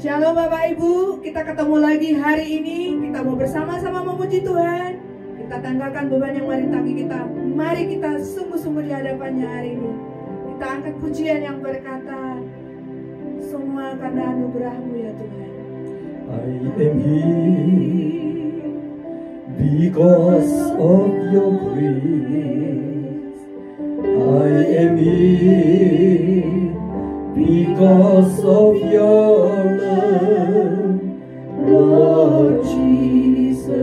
Shalom Bapak Ibu, kita ketemu lagi hari ini. Kita mau bersama-sama memuji Tuhan. Kita tanggalkan beban yang merintangi kita. Mari kita sungguh-sungguh di hadapannya hari ini. Kita angkat pujian yang berkata, semua karena anugerah-Mu ya Tuhan. I am here because of your grace. I am here because of your love, Lord Jesus.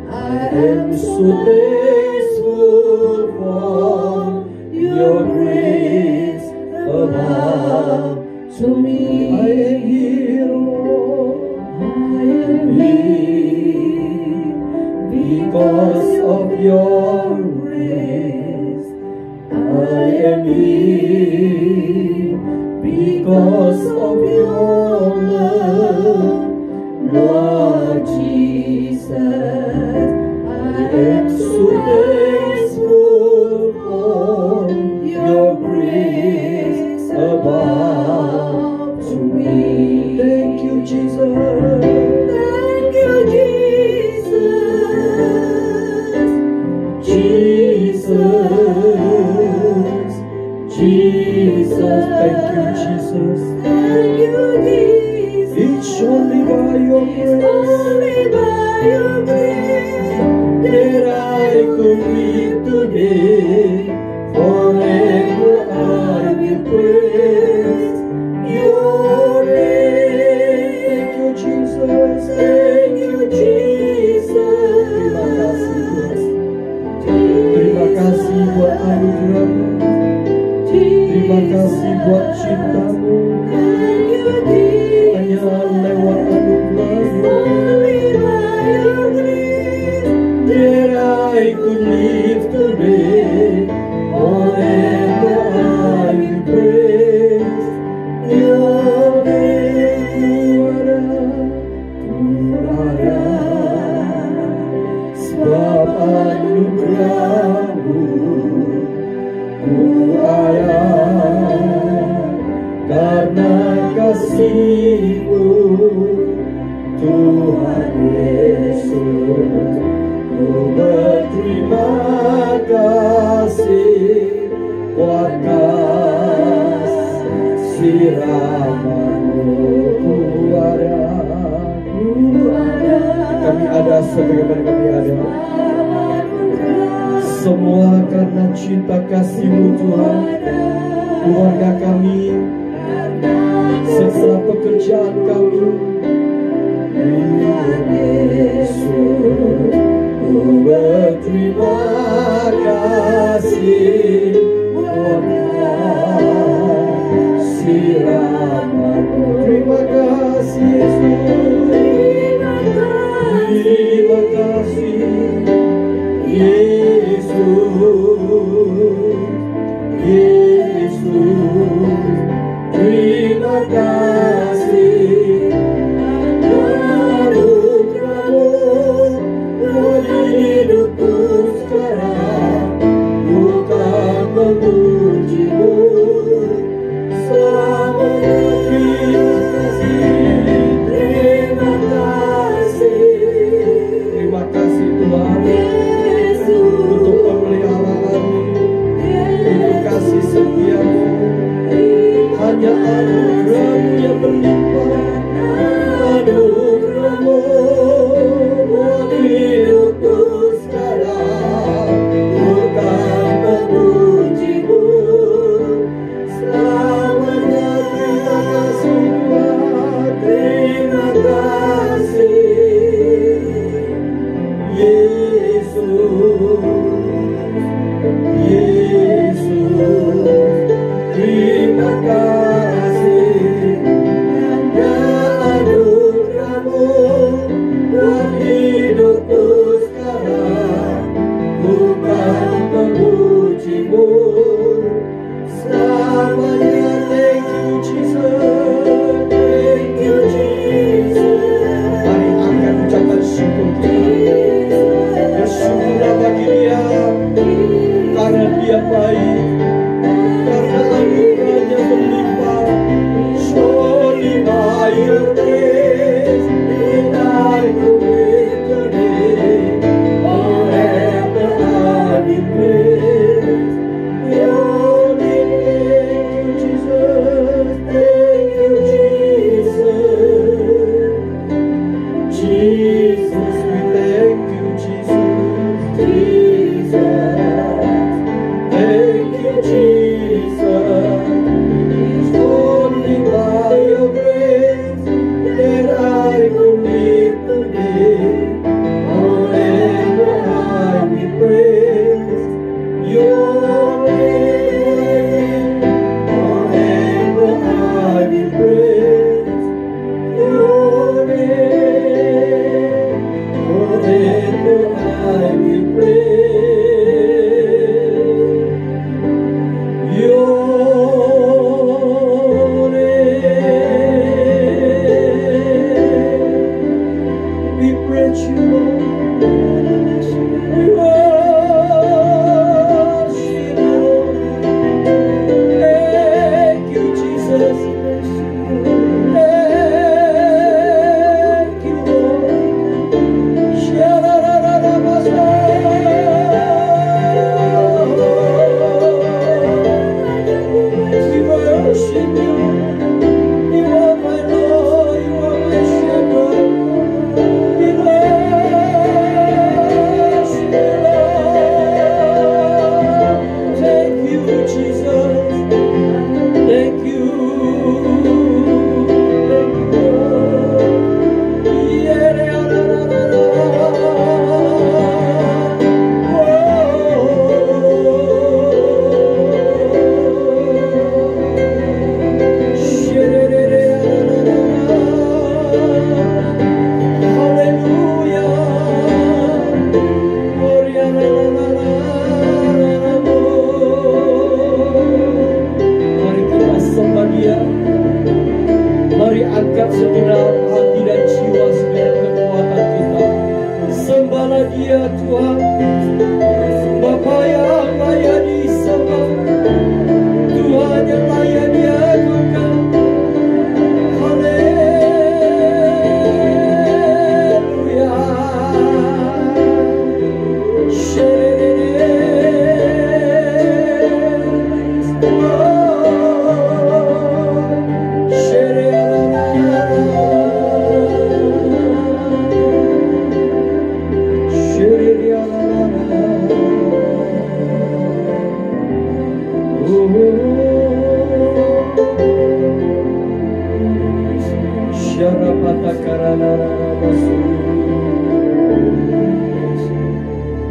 I am so thankful for your grace above to me. I am here, Lord. I am here because of your grace. I am here because of your love, Lord Jesus. I am so thankful for your grace above to me. Thank you, Jesus. Thank you Jesus. Jesus, Jesus, thank you, Jesus. Thank you Jesus. It's only by your grace, Only by your grace that I could live today. Forever I will praise your name. Thank you, Jesus. Thank you, Jesus. Terima kasih buat anugerah-Mu. Terima kasih buat cinta-Mu. Hanya lewat anugerah-Mu that I could live today. Forever I will praise your name. Tuara, sebab anugerah-Mu ku ada, karena kasih-Mu Tuhan Yesus. Ku berterima kasih buat kasih rahmat-Mu. Ku ada, kami ada sebagaimana kami ada. Semua karena cinta kasih-Mu Tuhan. Keluarga kami, segala pekerjaan kami, Tuhan Yesus, ku berterima kasih buat kasih rahmat-Mu. Terima kasih Yesus. Terima kasih Yesus. Yesus, terima kasih anugerah-Mu buat hidupku sekarang. Ku kan memuji-Mu selamanya. Terima kasih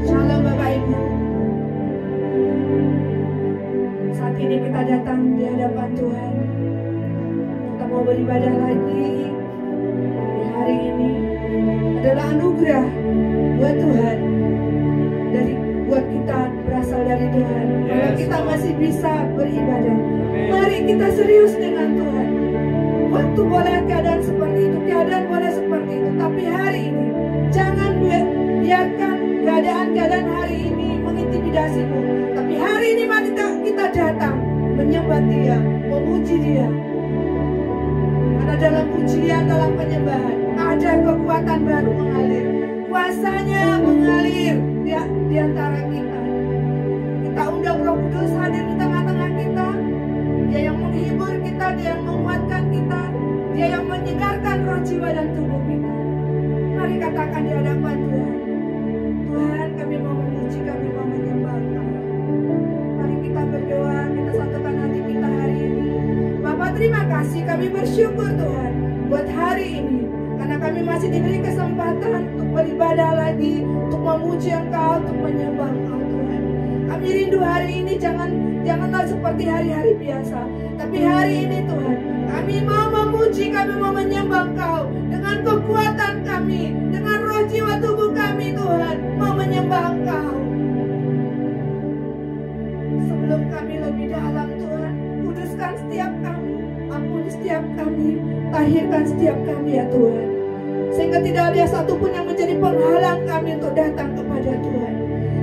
Shalom Bapak Ibu. Saat ini kita datang di hadapan Tuhan. Kita mau beribadah lagi di hari ini. Adalah anugerah buat Tuhan, buat kita, berasal dari Tuhan. Kalau kita masih bisa beribadah, mari kita serius dengan Tuhan. Waktu boleh keadaan seperti itu, keadaan boleh seperti itu, tapi hari ini jangan biarkan keadaan-keadaan hari ini mengintimidasimu. Tapi hari ini mari kita datang menyembah Dia, memuji Dia. Karena dalam pujian, dalam penyembahan ada kekuatan baru mengalir, kuasanya mengalir di antara kita. Kita undang Roh Kudus hadir di tengah-tengah kita. Dia yang menghibur kita, Dia yang menguatkan kita, Dia yang menyegarkan roh, jiwa, dan tubuh kita. Mari katakan di hadapan Tuhan, Tuhan, kami mau memuji, kami mau menyembah Engkau. Mari kita berdoa, kita satukan hati kita hari ini. Bapak, terima kasih, kami bersyukur Tuhan buat hari ini, karena kami masih diberi kesempatan untuk beribadah lagi, untuk memuji Engkau, untuk menyembah Engkau Tuhan. Kami rindu hari ini janganlah seperti hari-hari biasa, tapi hari ini Tuhan, kami mau memuji, kami mau menyembah Engkau dengan kekuatan kami, dengan roh, jiwa, tubuh kami Tuhan, mau menyembah Engkau. Sebelum kami lebih dalam Tuhan, kuduskan setiap kami, ampuni setiap kami, tahirkan setiap kami ya Tuhan, sehingga tidak ada satupun yang menjadi penghalang kami untuk datang kepada Tuhan.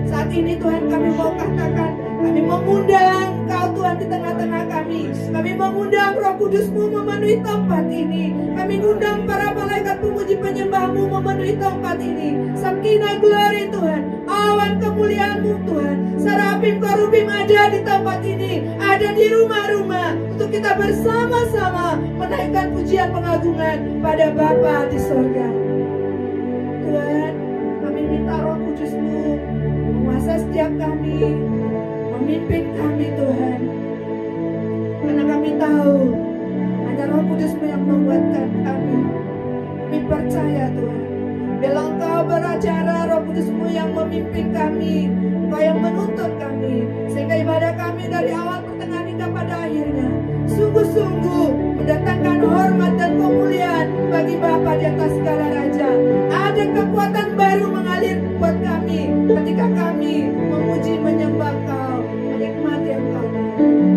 Saat ini Tuhan, kami mau katakan Kami mengundang Kau Tuhan di tengah-tengah kami. Kami mengundang Roh Kudus-Mu memenuhi tempat ini. Kami mengundang para malaikat pemuji penyembah-Mu memenuhi tempat ini. Sakinah glory Tuhan, awan kemuliaan-Mu Tuhan, serafim kerubim ada di tempat ini, ada di rumah-rumah, untuk kita bersama-sama menaikkan pujian pengagungan pada Bapa di sorga. Tuhan, kami minta Roh Kudus-Mu menguasai setiap kami, memimpin kami Tuhan. Karena kami tahu hanya Roh Kudus-Mu yang menguatkan kami. Kami percaya Tuhan, bila Engkau beracara, Roh Kudus-Mu yang memimpin kami, Engkau yang menuntun kami, sehingga ibadah kami dari awal pertengahan hingga pada akhirnya sungguh-sungguh mendatangkan hormat dan kemuliaan bagi Bapa di atas segala raja. Ada kekuatan baru mengalir buat kami ketika kami memuji menyembah Kau, menikmati Engkau.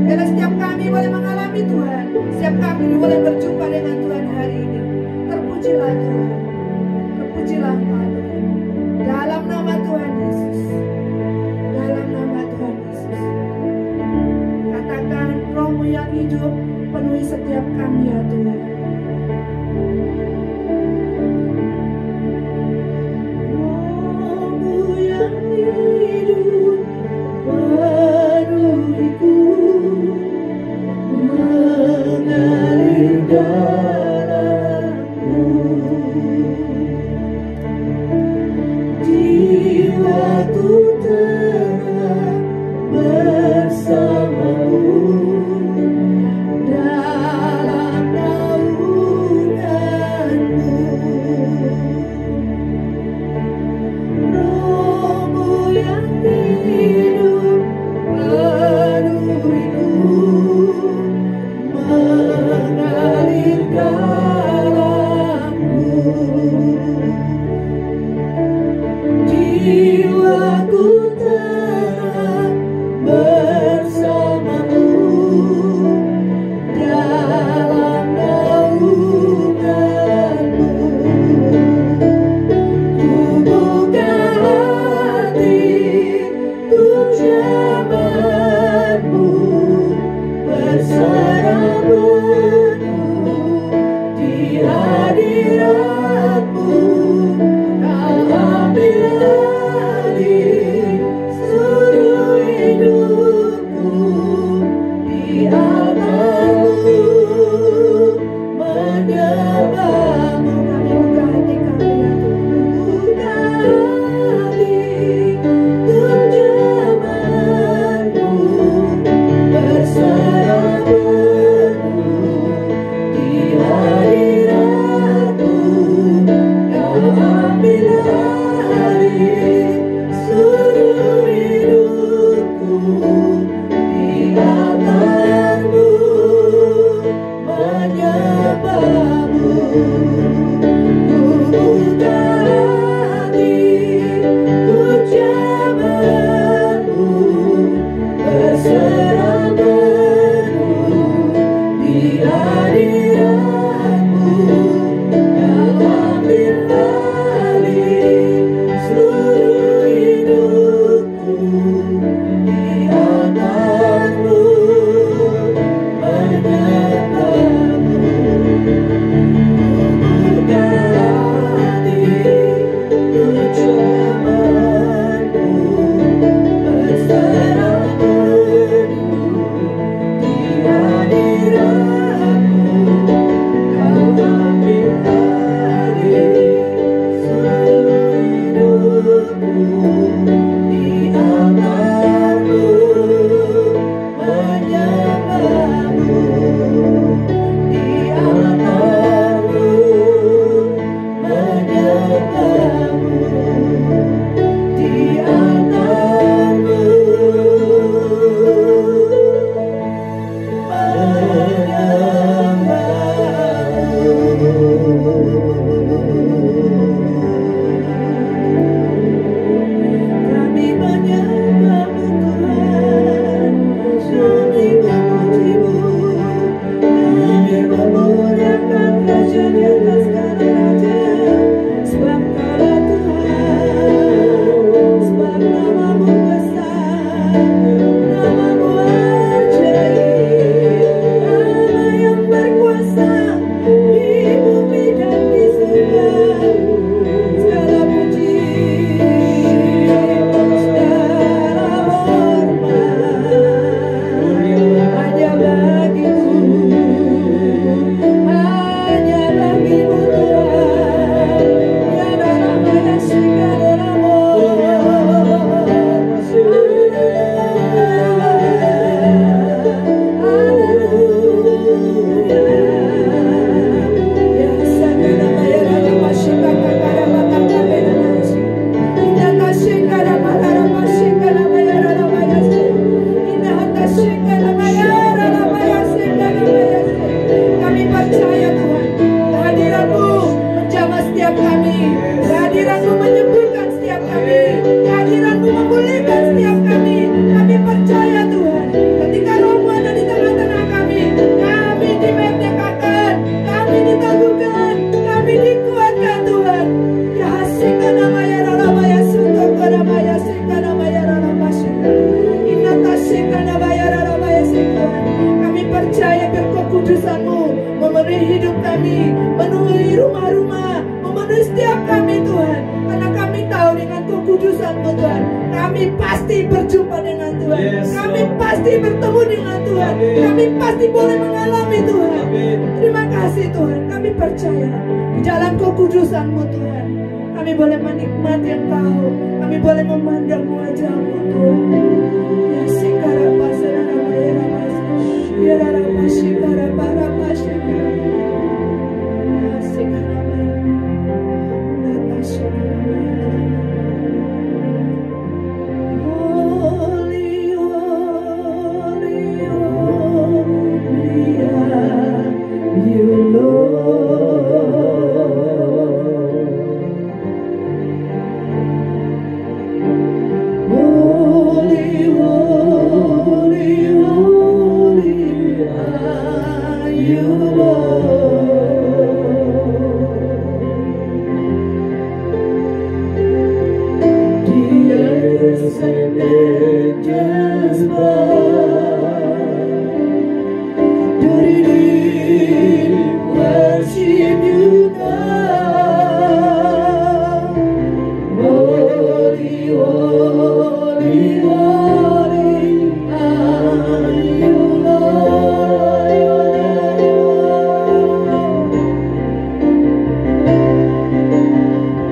Bila setiap kami boleh mengalami Tuhan, setiap kami boleh berjumpa dengan Tuhan hari ini. Terpujilah Tuhan, terpujilah Engkau Tuhan. Dalam nama Tuhan Yesus, dalam nama Tuhan Yesus. Katakan Roh-Mu yang hidup penuhi setiap kami ya Tuhan. Roh-Mu yang hidup penuhiku, mengalir dalamku. Jiwaku telah bersama-Mu dalam naungan-Mu. Roh-Mu yang hidup penuhiku, mengalir dalamku. Jiwaku telah bersama-Mu dalam naungan-Mu. Ku buka hati untuk jaman-Mu, berserah penuh di hadirat-Mu. Kau ambil alih seluruh hidupku, di altar-Mu menyembah-Mu. Kami buka hati kami ya Tuhan, buka hati untuk jaman-Mu, berserah penuh di hadirat-Mu. Kau ambil alih seluruh hidupku, di altar-Mu menyembah-Mu. Ku buka hati untuk jaman-Mu, berserah penuh di hadirat-Mu. Kau ambil alih seluruh hidupku, di altar-Mu menyembah-Mu. Ku hidup kami, memenuhi rumah-rumah, memenuhi setiap kami Tuhan. Karena kami tahu dengan kekudusan-Mu Tuhan, kami pasti berjumpa dengan Tuhan. Yes, Kami Lord. pasti bertemu dengan Tuhan. Amin. Kami pasti boleh mengalami Tuhan. Amin. Terima kasih Tuhan, kami percaya di dalam kekudusan-Mu Tuhan, kami boleh menikmati Engkau, kami boleh memandang wajah-Mu Tuhan. Ya sikara pasana nama ya ramas, ya ramas sikara para masyikara, ya sikara nama, Holy, holy, holy are you, Lord. Holy, holy, holy are you, Lord. The earth and angels bow, the redeemed worship you now. Holy, holy, holy are you, Lord.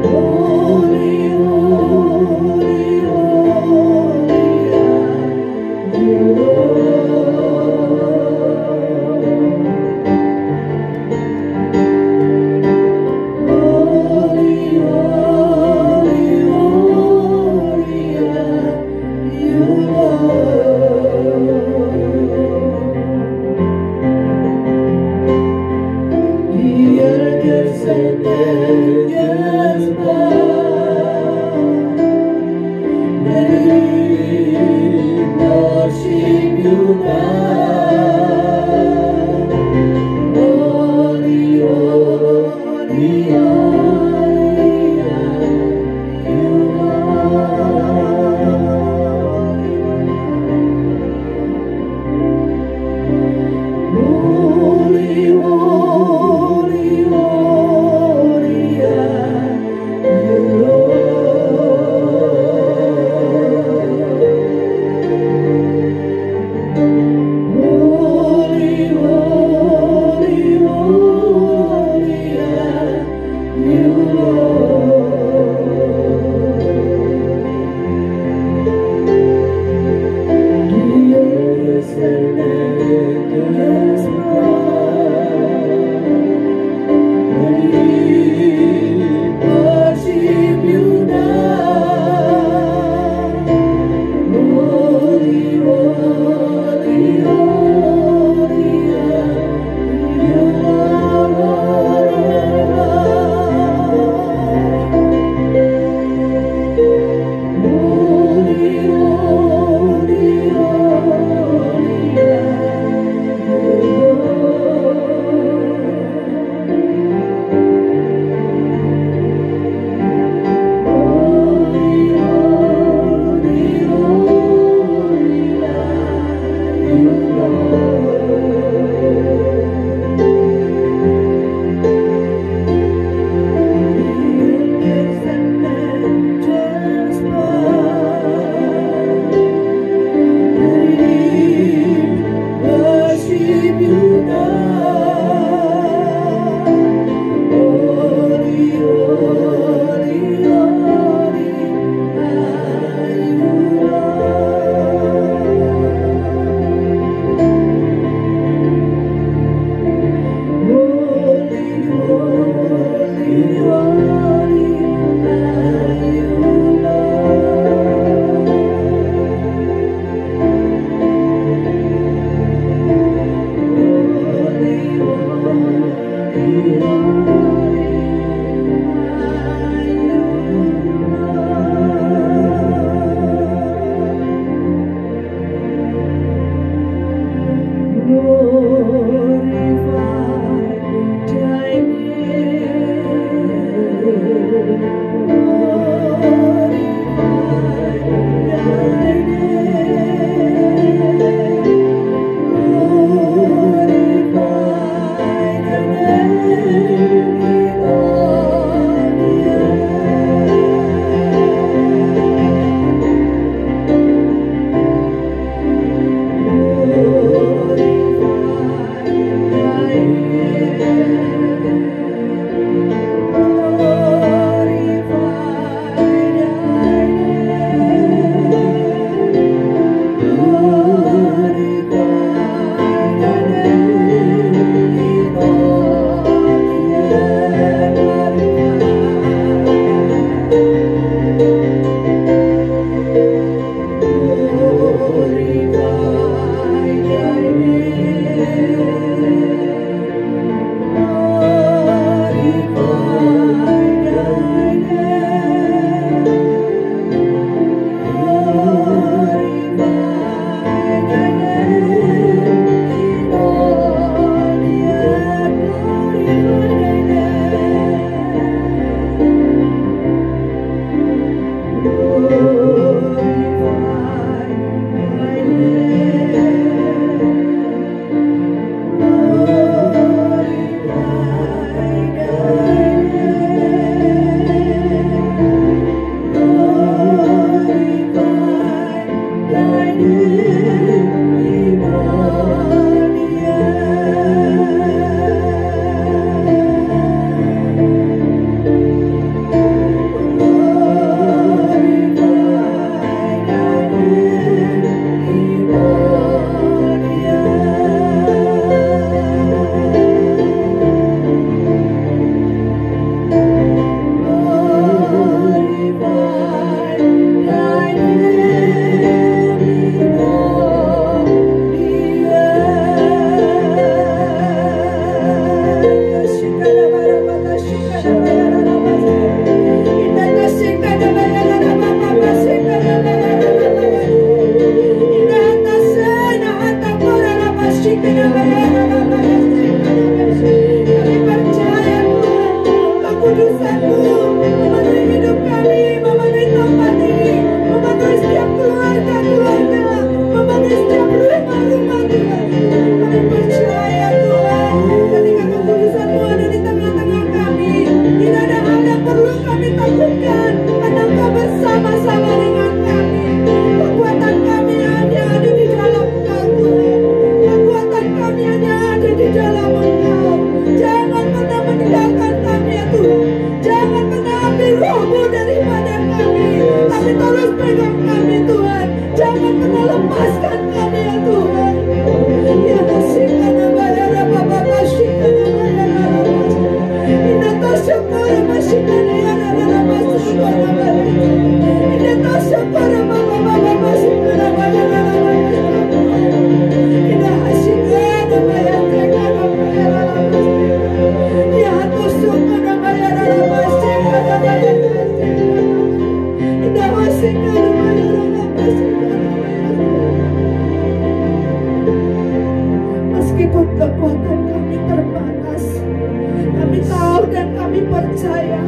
Holy, holy, holy are you, Holy, holy, holy are you, The elders and angels bow, and we worship you now. Holy, holy, holy are you, Holy, holy, holy are you, Holy, holy, holy are you, The earth and angels bow, and we worship you now. Holy, holy, holy are you, Lord. Holy, holy, holy Worship you now. Holy, holy, holy are you, Holy, holy, holy are you, Glorify lepaskan kami ya Tuhan. Ya kasihkan nama ya Rabba Bapa Shikana ya Rabba. Ina tasyakara mashikana ya Rabba Shikana ya. Ina tasyakara Baba Baba Shikana ya Rabba. Ina hashikana ya Tekana ya Rabba. Ya tasyakara ya Rabba Shikana ya. Ina hashikana ya Rabba Shikana. Meskipun kekuatan kami terbatas, kami tahu dan kami percaya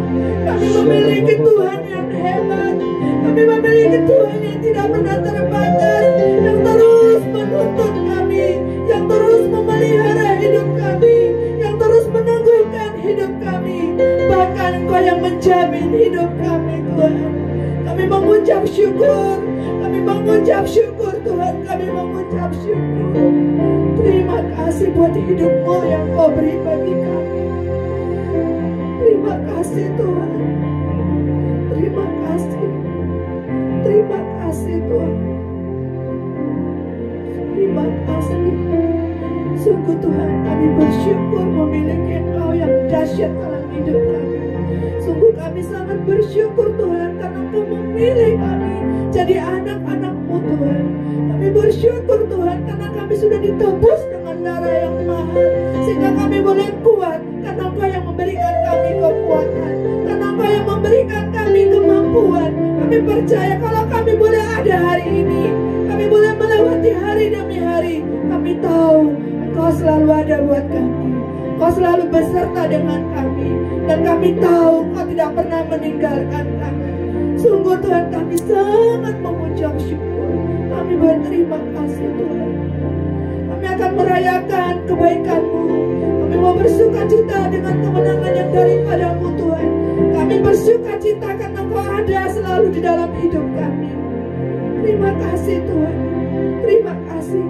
kami memiliki Tuhan yang hebat. Kami memiliki Tuhan yang tidak pernah terbatas, yang terus menuntun kami, yang terus memelihara hidup kami, yang terus meneguhkan hidup kami. Bahkan Engkau yang menjamin hidup kami Tuhan. Kami mengucap syukur, kami mengucap syukur Tuhan, kami mengucap syukur. Terima kasih buat hidup-Mu yang Kau beri bagi kami. Terima kasih Tuhan. Terima kasih. Terima kasih Tuhan. Terima kasih. Sungguh Tuhan, kami bersyukur memiliki Engkau yang dahsyat dalam hidup kami. Sungguh kami sangat bersyukur Tuhan karena Engkau memilih kami jadi anak-anak-Mu Tuhan. Kami bersyukur Tuhan karena kami sudah ditebus dengan darah yang mahal, sehingga kami boleh kuat karena Engkau yang memberikan kami kekuatan, karena Engkau yang memberikan kami kemampuan. Kami percaya kalau kami boleh ada hari ini, kami boleh melewati hari demi hari. Kami tahu Engkau selalu ada buat kami, Engkau selalu beserta dengan kami, dan kami tahu Engkau tidak pernah meninggalkan kami. Sungguh Tuhan, kami sangat mengucap syukur. Kami berterima kasih Tuhan. Kami akan merayakan kebaikan-Mu. Kami mau bersuka cita dengan kemenangan yang daripada-Mu Tuhan. Kami bersuka cita karena Engkau ada selalu di dalam hidup kami. Terima kasih Tuhan. Terima kasih.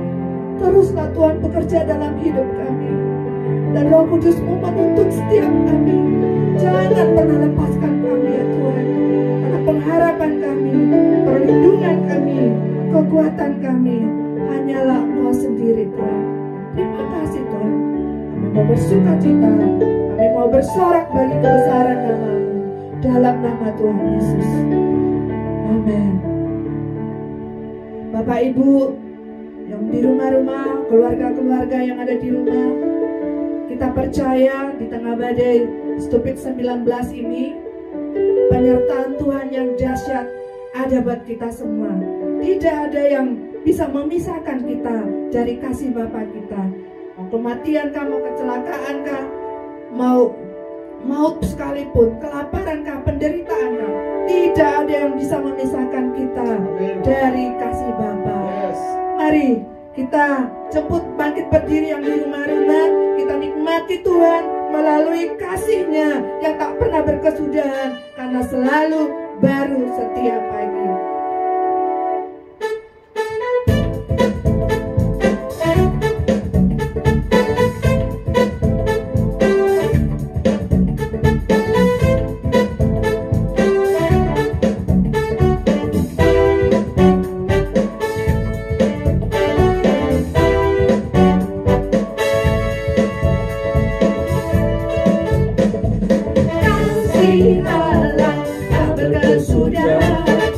Teruslah Tuhan bekerja dalam hidup kami. Dan Roh Kudus-Mu menuntut setiap kami. Jangan pernah lepaskan kami ya Tuhan. Karena pengharapan kami, perlindungan kami, kekuatan kami hanyalah Engkau sendiri Tuhan. Terima kasih Tuhan. Kami mau bersuka cita, kami mau bersorak bagi kebesaran nama-Mu dalam nama Tuhan Yesus. Amin. Bapak Ibu yang di rumah-rumah, keluarga-keluarga yang ada di rumah, kita percaya di tengah badai Stupid 19 ini, penyertaan Tuhan yang dahsyat ada buat kita semua. Tidak ada yang bisa memisahkan kita dari kasih Bapa kita. Mau kematian kah, mau kecelakaan kah, mau maut sekalipun, kelaparan kah, penderitaan kah, tidak ada yang bisa memisahkan kita dari kasih Bapa. Mari kita jemput bangkit berdiri yang di rumah-rumah. Kita nikmati Tuhan melalui kasih-Nya yang tak pernah berkesudahan, karena selalu baru setiap pagi. Kasih Allah tak berkesudahan,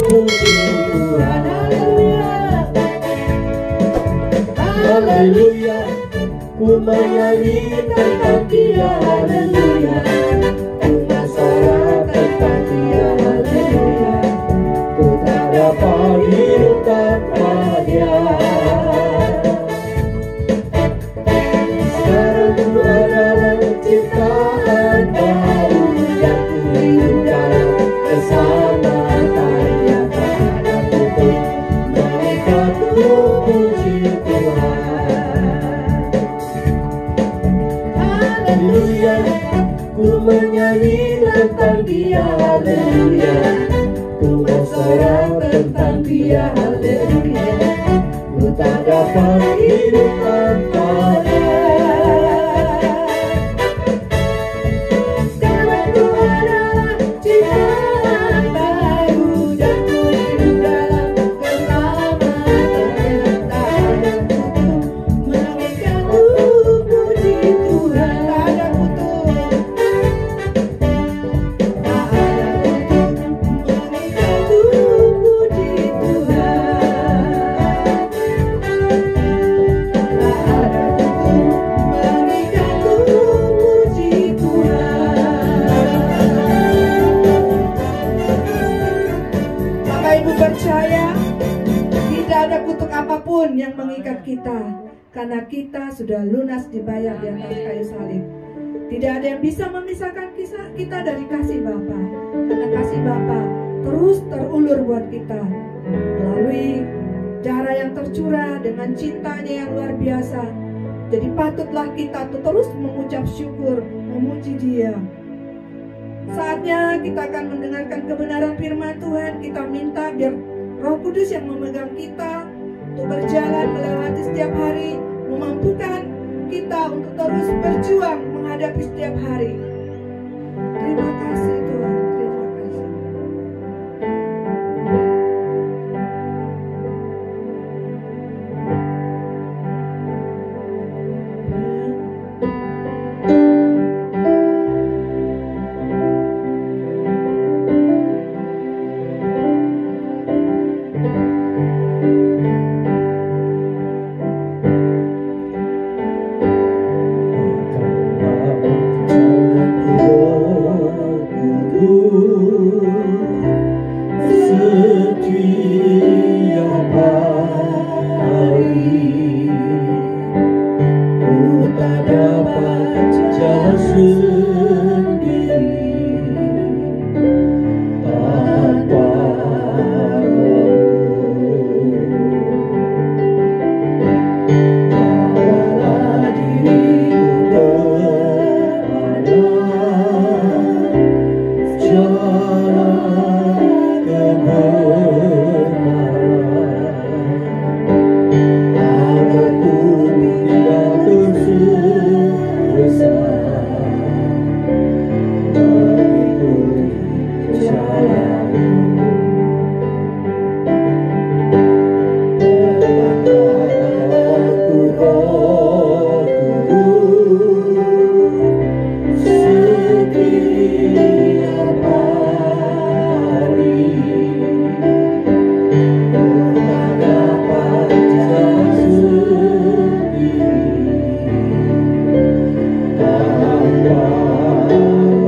puji Tuhan. Haleluya, ku menyanyi tentang Dia. Haleluya, ku bersorak tentang Dia. Haleluya, ku tak dapat hidup tanpa Dia. Sekarang ku adalah ciptaan baru, yang ku hidup dalam keselamatan Dia. Tak ada tutup mengikat ku puji Tuhan. Haleluya, ku menyanyi tentang Dia. Haleluya, ku bersorak tentang Dia. Haleluya, ku tak dapat hidup tanpa Dia. Sekarang ku adalah ciptaan baru, dan ku hidup dalam keselamatan. Tak ada tutup mengikat ku puji Tuhan. Tak ada tutup, tak ada tutup mengikat ku puji Tuhan. Tak ada tutup mengikat ku puji Tuhan. Bapak Ibu percaya, tidak ada kutuk apapun yang mengikat kita, karena kita sudah lunas dibayar di atas kayu salib. Tidak ada yang bisa memisahkan kita dari kasih Bapa, karena kasih Bapa terus terulur buat kita melalui darah yang tercurah dengan cintanya yang luar biasa. Jadi patutlah kita terus mengucap syukur, memuji Dia. Saatnya kita akan mendengarkan kebenaran firman Tuhan. Kita minta biar Roh Kudus yang memegang kita untuk berjalan melewati setiap hari, memampukan kita untuk terus berjuang menghadapi setiap hari. Terima kasih Tuhan, terima kasih. Setiap hari ku tak dapat jalan sendiri tanpa bawalah diriku kepada jalan kebenaran, agar ku tidak tersesat mengikuti jalan-Mu. Terbangkanlah aku Roh Kudus setiap hari. Ku tak dapat jalan sendiri tanpa Roh-Mu.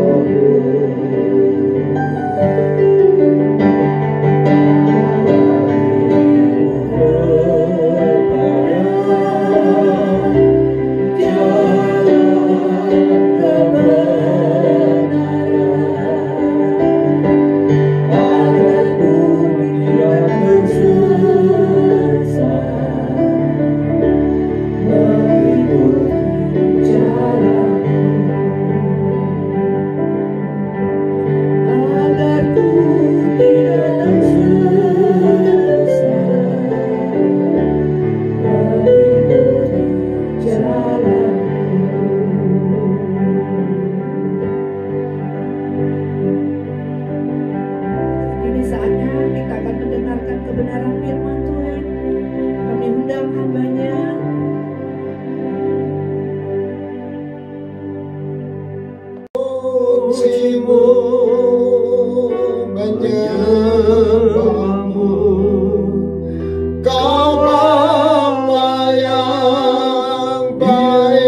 Kini saatnya kita akan mendengarkan kebenaran firman Tuhan. Kami undang hamba-Nya. Pujimu banyak menyembahmu. Kau Bapa yang baik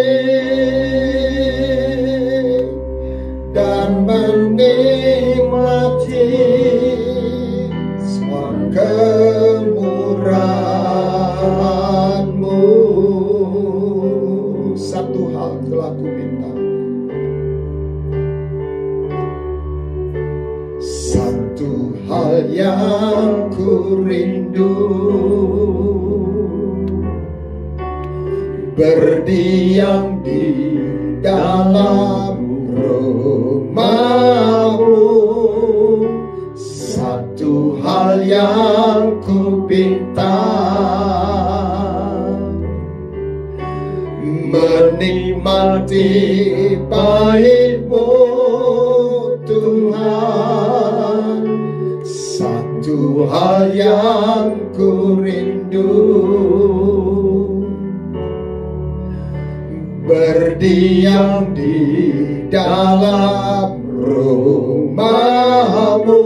dan menikmati semua kemurahan-Mu. Satu hal telah ku minta, satu hal yang ku rindu, berdiam di dalam rumah-Mu. Satu hal yang ku pinta, menikmati baik-Mu Tuhan. Satu hal yang ku rindu, berdiam di dalam rumah-Mu.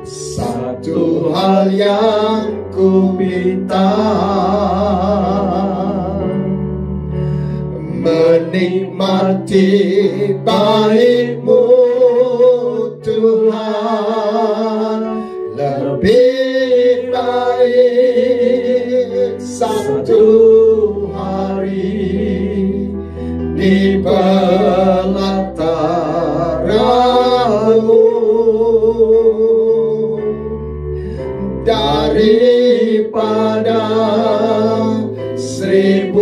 Satu hal yang ku minta, menikmati baik-Mu Tuhan. Lebih baik satu hari di pelataran-Mu daripada 1000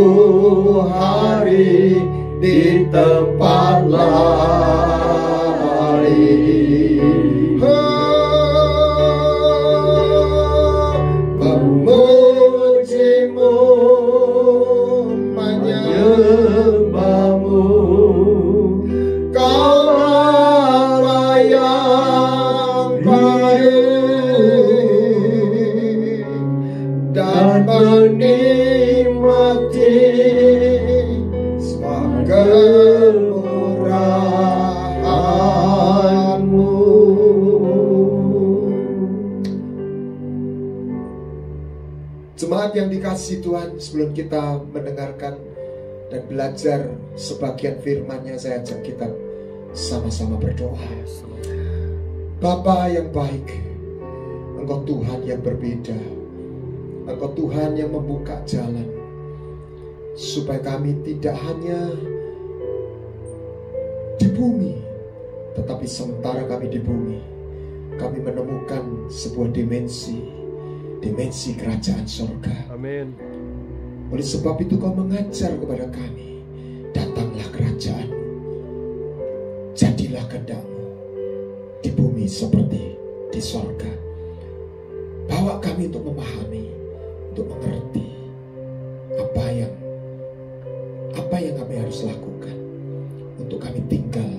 hari di tempat lain. Memuji-Mu, menyembah-Mu. Kau Allah yang baik dan menikmati semua kemurahan-Mu. Jemaat yang dikasihi Tuhan, sebelum kita mendengarkan dan belajar sebagian firman-Nya, saya ajak kita sama-sama berdoa. Bapa yang baik, Engkau Tuhan yang berbeda. Engkau Tuhan yang membuka jalan supaya kami tidak hanya di bumi, tetapi sementara kami di bumi, kami menemukan sebuah dimensi kerajaan surga. Amin. Oleh sebab itu Kau mengajar kepada kami, datanglah kerajaan-Mu, jadilah kehendak-Mu di bumi seperti di surga. Bawa kami untuk memahami, untuk mengerti apa yang kami harus lakukan untuk kami tinggal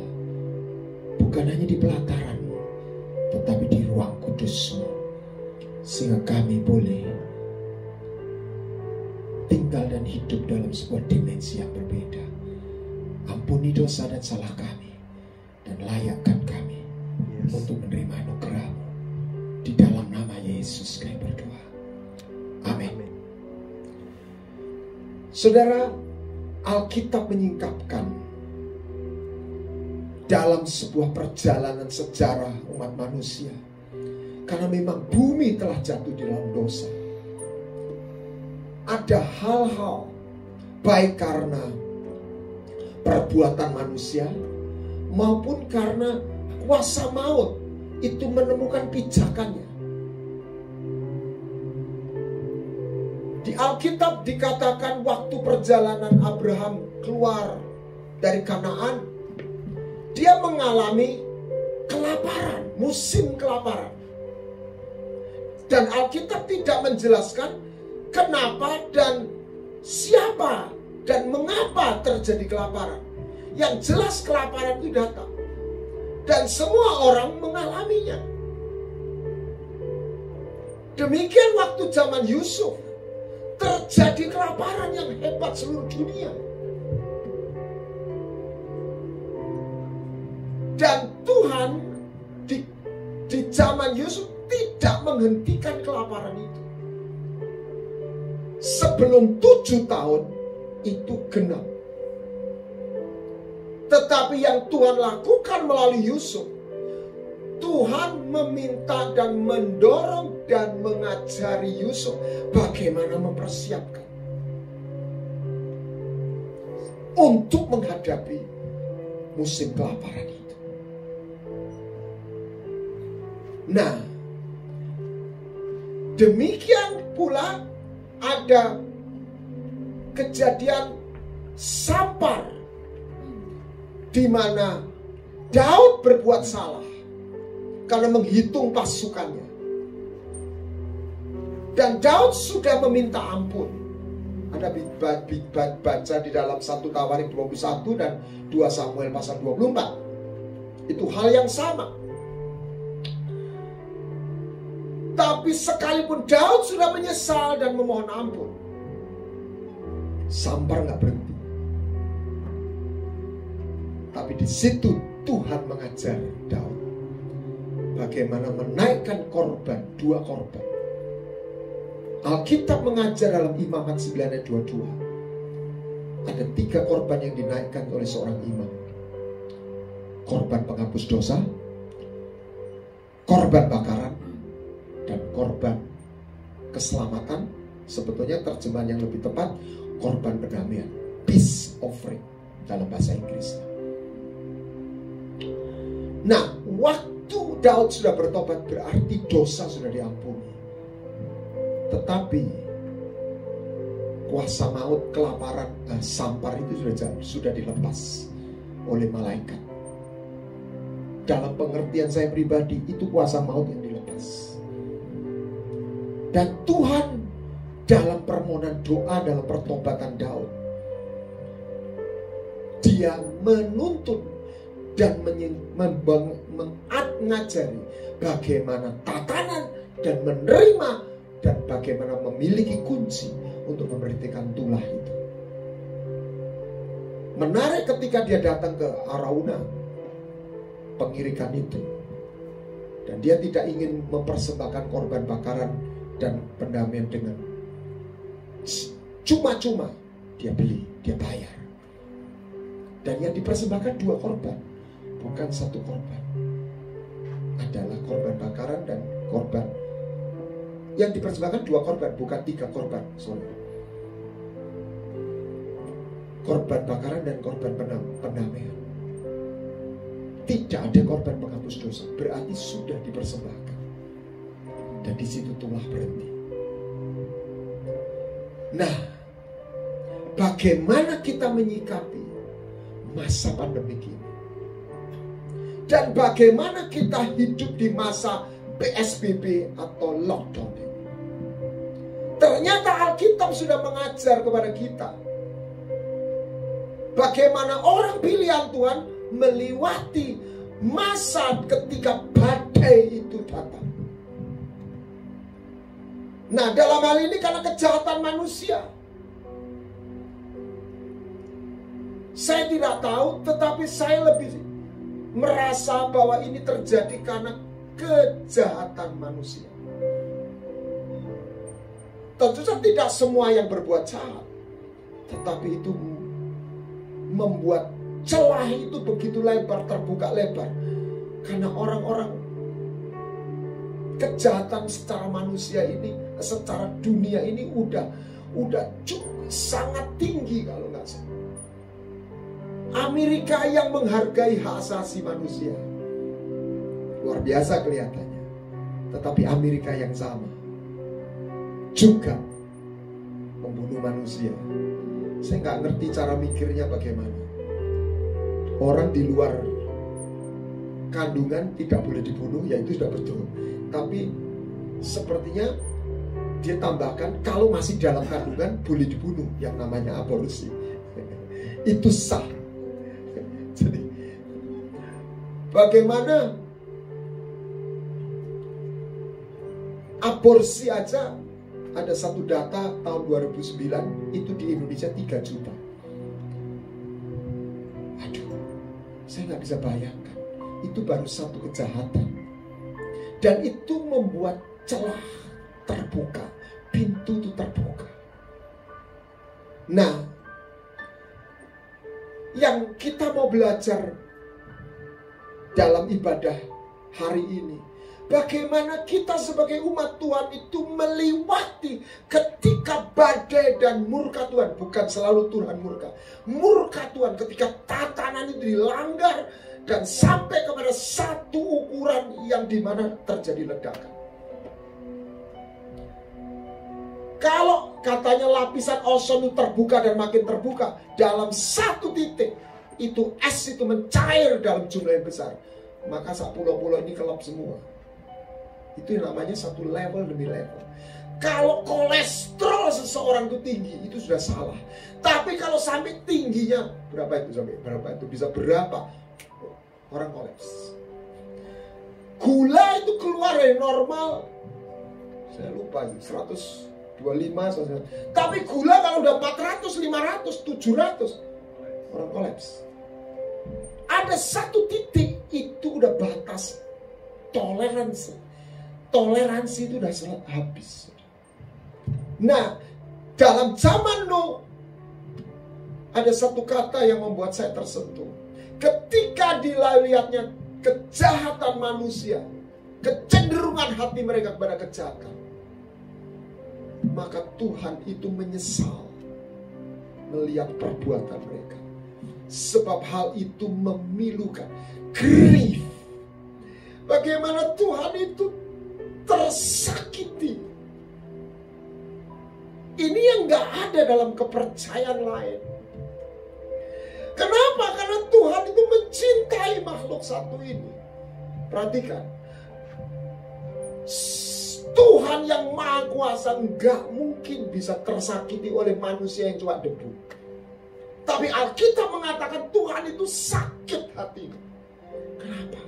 bukan hanya di pelataran-Mu, tetapi di ruang kudus-Mu, sehingga kami boleh tinggal dan hidup dalam sebuah dimensi yang berbeda. Ampuni dosa dan salah kami, dan layakkan kami untuk menerima anugerah-Mu. Di dalam nama Yesus kami berdoa. Amin. Saudara, Alkitab menyingkapkan dalam sebuah perjalanan sejarah umat manusia, karena memang bumi telah jatuh di dalam dosa. Ada hal-hal baik karena perbuatan manusia maupun karena kuasa maut itu menemukan pijakannya. Di Alkitab dikatakan waktu perjalanan Abraham keluar dari Kanaan, dia mengalami kelaparan, musim kelaparan. Dan Alkitab tidak menjelaskan kenapa dan siapa dan mengapa terjadi kelaparan. Yang jelas kelaparan itu datang, dan semua orang mengalaminya. Demikian waktu zaman Yusuf, terjadi kelaparan yang hebat seluruh dunia. Dan Tuhan di zaman Yusuf menghentikan kelaparan itu. Sebelum 7 tahun itu genap. Tetapi yang Tuhan lakukan melalui Yusuf, Tuhan meminta dan mendorong dan mengajari Yusuf bagaimana mempersiapkan untuk menghadapi musim kelaparan itu. Nah, demikian pula ada kejadian Sampar, di mana Daud berbuat salah karena menghitung pasukannya. Dan Daud sudah meminta ampun. Anda baca di dalam 1 Tawarik 21 dan 2 Samuel pasal 24. Itu hal yang sama. Tapi sekalipun Daud sudah menyesal dan memohon ampun, Sampar nggak berhenti. Tapi di situ Tuhan mengajar Daud bagaimana menaikkan korban, 2 korban. Alkitab mengajar dalam Imamat 9 ayat 22. Ada 3 korban yang dinaikkan oleh seorang imam. Korban penghapus dosa, korban bakaran, dan korban keselamatan. Sebetulnya terjemahan yang lebih tepat, korban perdamaian, peace offering dalam bahasa Inggris. Nah, waktu Daud sudah bertobat berarti dosa sudah diampuni. Tetapi kuasa maut, kelaparan, Sampar itu sudah dilepas oleh malaikat. Dalam pengertian saya pribadi, itu kuasa maut yang dilepas. Dan Tuhan dalam permohonan doa, dalam pertobatan Daud, Dia menuntut dan mengajari bagaimana tatanan dan menerima dan bagaimana memiliki kunci untuk memberhentikan tulah itu. Menarik ketika dia datang ke Arauna, pengirikan itu, dan dia tidak ingin mempersembahkan korban bakaran dan pendamaian dengan cuma-cuma. Dia beli, dia bayar. Dan yang dipersembahkan 2 korban, bukan 1 korban. Adalah korban bakaran dan korban. Yang dipersembahkan 2 korban, bukan 3 korban. Sorry. Korban bakaran dan korban pendamaian. Tidak ada korban penghapus dosa, berarti sudah dipersembahkan. Dan di situ tulah berhenti. Nah, bagaimana kita menyikapi masa pandemi ini? Dan bagaimana kita hidup di masa PSBB atau lockdown ini? Ternyata Alkitab sudah mengajar kepada kita bagaimana orang pilihan Tuhan melewati masa ketika badai itu datang. Nah, dalam hal ini karena kejahatan manusia. Saya tidak tahu, tetapi saya lebih merasa bahwa ini terjadi karena kejahatan manusia. Tentu saja tidak semua yang berbuat jahat, tetapi itu membuat celah itu begitu lebar, terbuka lebar. Karena orang-orang kejahatan secara manusia ini, secara dunia ini udah sangat tinggi kalau nggak salah. Amerika yang menghargai hak asasi manusia luar biasa kelihatannya, tetapi Amerika yang sama juga membunuh manusia. Saya nggak ngerti cara mikirnya bagaimana. Orang di luar kandungan tidak boleh dibunuh, ya itu sudah betul. Tapi sepertinya dia tambahkan kalau masih dalam kandungan boleh dibunuh, yang namanya aborsi. Itu sah. Jadi bagaimana aborsi aja, ada satu data tahun 2009 itu di Indonesia 3 juta. Aduh, saya nggak bisa bayangkan. Itu baru satu kejahatan. Dan itu membuat celah terbuka, pintu itu terbuka. Nah, yang kita mau belajar dalam ibadah hari ini, bagaimana kita sebagai umat Tuhan itu melewati ketika badai dan murka Tuhan. Bukan selalu Tuhan murka. Murka Tuhan ketika tatanan itu dilanggar dan sampai kepada satu ukuran yang dimana terjadi ledakan. Kalau katanya lapisan ozon itu terbuka dan makin terbuka, dalam satu titik itu es itu mencair dalam jumlah yang besar, maka sak pulau-pulau ini kelap semua. Itu yang namanya satu level demi level. Kalau kolesterol seseorang itu tinggi, itu sudah salah. Tapi kalau sampai tingginya berapa itu, sampai berapa itu, bisa berapa, orang kolaps. Gula itu keluar dari normal, saya lupa 125, tapi gula kalau udah 400, 500, 700, orang kolaps. Ada satu titik itu udah batas toleransi. Toleransi itu udah habis. Nah, dalam zaman Nuh ada satu kata yang membuat saya tersentuh. Ketika dilihatnya kejahatan manusia, kecenderungan hati mereka kepada kejahatan, maka Tuhan itu menyesal melihat perbuatan mereka. Sebab hal itu memilukan grief. Bagaimana Tuhan itu tersakiti. Ini yang gak ada dalam kepercayaan lain. Kenapa? Karena Tuhan itu mencintai makhluk satu ini. Perhatikan, Tuhan yang Maha Kuasa gak mungkin bisa tersakiti oleh manusia yang cuma debu. Tapi Alkitab mengatakan Tuhan itu sakit hatinya. Kenapa?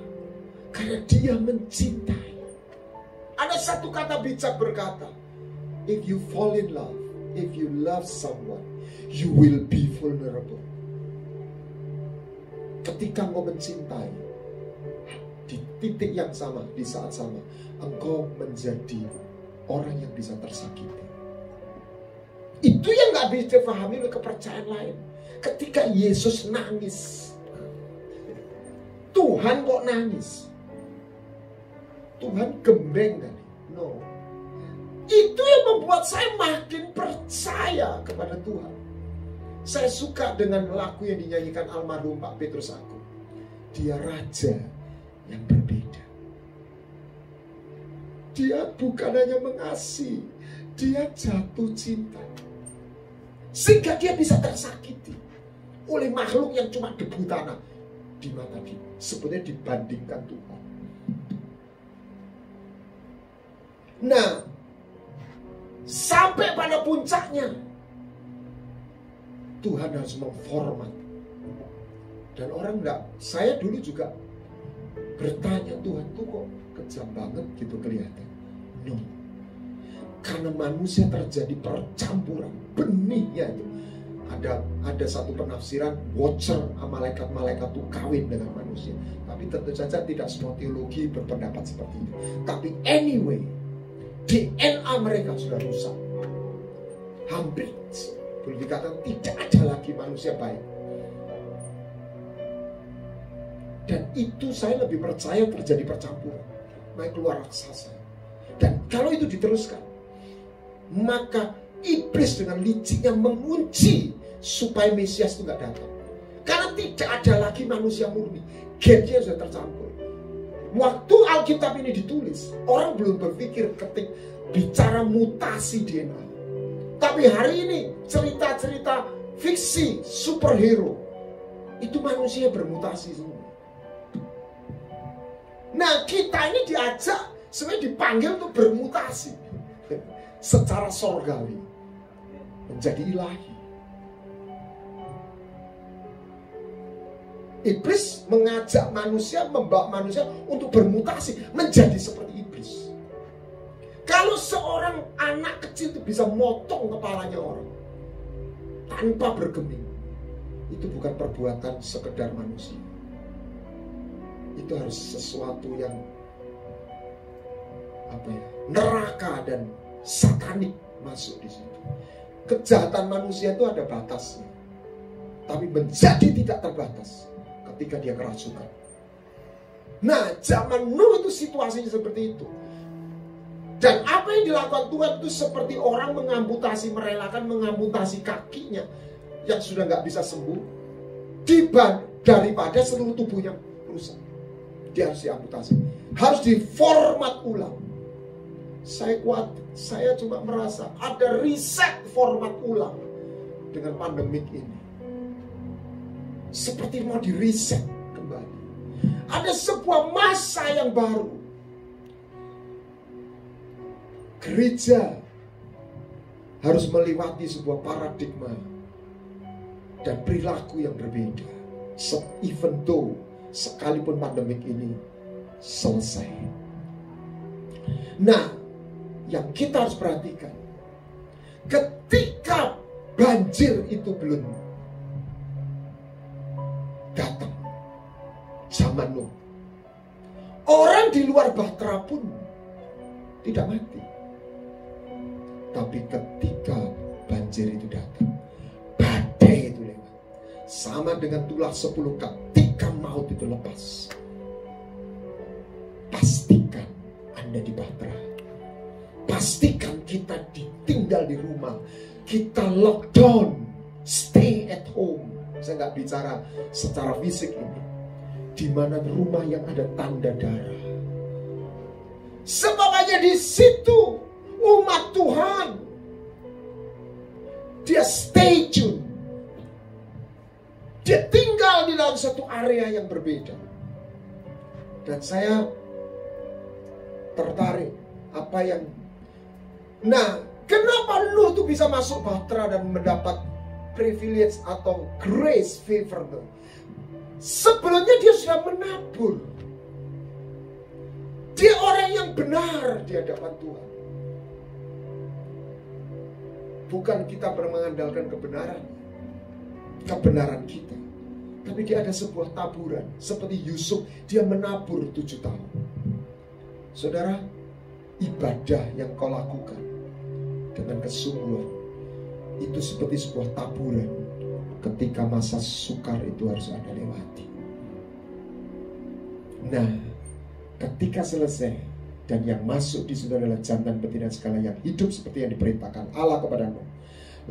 Karena Dia mencintai. Ada satu kata bijak berkata, if you fall in love, if you love someone, you will be vulnerable. Ketika engkau mencintai, di titik yang sama, di saat sama, engkau menjadi orang yang bisa tersakiti. Itu yang gak bisa dipahami oleh kepercayaan lain. Ketika Yesus nangis, Tuhan kok nangis? Tuhan gembeng kan? No. Itu yang membuat saya makin percaya kepada Tuhan. Saya suka dengan lagu yang dinyanyikan almarhum Pak Petrus Agung. Dia raja yang berbeda. Dia bukan hanya mengasihi, dia jatuh cinta. Sehingga dia bisa tersakiti oleh makhluk yang cuma debu tanah. Di mana dia sebetulnya dibandingkan Tuhan. Nah, sampai pada puncaknya Tuhan harus memformat. Dan orang enggak, saya dulu juga bertanya, Tuhan tuh kok kejam banget gitu kelihatan. No. Karena manusia terjadi percampuran benihnya itu. Ada satu penafsiran, watcher malaikat-malaikat itu kawin dengan manusia. Tapi tentu saja tidak semua teologi berpendapat seperti itu. Tapi anyway, DNA mereka sudah rusak. Hampir boleh dikatakan tidak ada lagi manusia baik. Dan itu saya lebih percaya terjadi percampuran. Naik keluar raksasa. Dan kalau itu diteruskan, maka iblis dengan licinnya mengunci supaya Mesias itu gak datang. Karena tidak ada lagi manusia murni. Gennya sudah tercampur. Waktu Alkitab ini ditulis, orang belum berpikir ketik bicara mutasi DNA. Tapi hari ini cerita-cerita fiksi superhero itu manusia bermutasi semua. Nah, kita ini diajak sebenarnya dipanggil untuk bermutasi secara sorgawi menjadi ilahi. Iblis mengajak manusia, membawa manusia untuk bermutasi menjadi seperti iblis. Kalau seorang anak kecil itu bisa motong kepalanya orang tanpa bergeming, itu bukan perbuatan sekedar manusia. Itu harus sesuatu yang neraka dan satanik masuk di situ. Kejahatan manusia itu ada batasnya, tapi menjadi tidak terbatas ketika dia kerasukan. Nah, zaman Nuh itu situasinya seperti itu. Dan apa yang dilakukan Tuhan itu seperti orang merelakan mengamputasi kakinya yang sudah nggak bisa sembuh, daripada seluruh tubuhnya rusak. Dia harus diamputasi, harus diformat ulang. Saya cuma merasa ada reset format ulang dengan pandemik ini. Seperti mau di reset kembali. Ada sebuah masa yang baru. Gereja harus melewati sebuah paradigma dan perilaku yang berbeda. Even though sekalipun pandemik ini selesai. Nah, yang kita harus perhatikan, ketika banjir itu belum datang, zaman Nuh, orang di luar Bahtera pun tidak mati. Tapi ketika banjir itu datang, badai itu lewat, sama dengan tulah 10 ketika maut itu lepas. Pastikan Anda di Bahtera. Pastikan kita ditinggal di rumah. Kita lockdown, stay at home. Saya nggak bicara secara fisik ini. Di mana rumah yang ada tanda darah. Sebab aja di situ umat Tuhan, dia stay tune. Dia tinggal di dalam satu area yang berbeda. Dan saya tertarik apa yang, nah, kenapa Nuh tuh bisa masuk Bahtera dan mendapat privilege atau grace favor? Sebelumnya dia sudah menabur. Dia orang yang benar di hadapan Tuhan. Bukan kita mengandalkan kebenaran kita. Tapi dia ada sebuah taburan. Seperti Yusuf, dia menabur 7 tahun. Saudara, ibadah yang kau lakukan dengan kesungguhan itu seperti sebuah taburan. Ketika masa sukar itu harus Anda lewati. Nah, ketika selesai dan yang masuk di situ adalah jantan betina segala yang hidup seperti yang diperintahkan Allah kepadamu,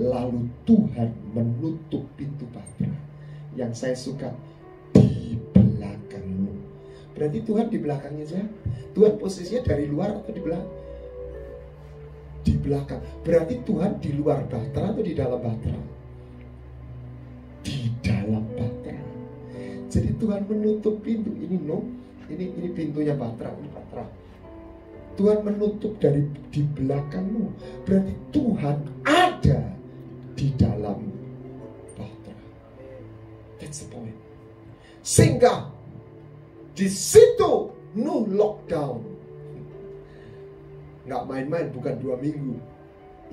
lalu Tuhan menutup pintu Bahtera. Yang saya suka, di belakangmu. Berarti Tuhan di belakangnya saja. Tuhan posisinya dari luar atau di belakang? Di belakang. Berarti Tuhan di luar Bahtera atau di dalam Bahtera? Di dalam Bahtera. Jadi Tuhan menutup pintu. Ini ini pintunya Bahtera, ini Bahtera. Tuhan menutup di belakangmu. Berarti Tuhan ada di dalam Bahtera. That's the point. Sehingga di situ Nuh lockdown. Nggak main-main, bukan 2 minggu.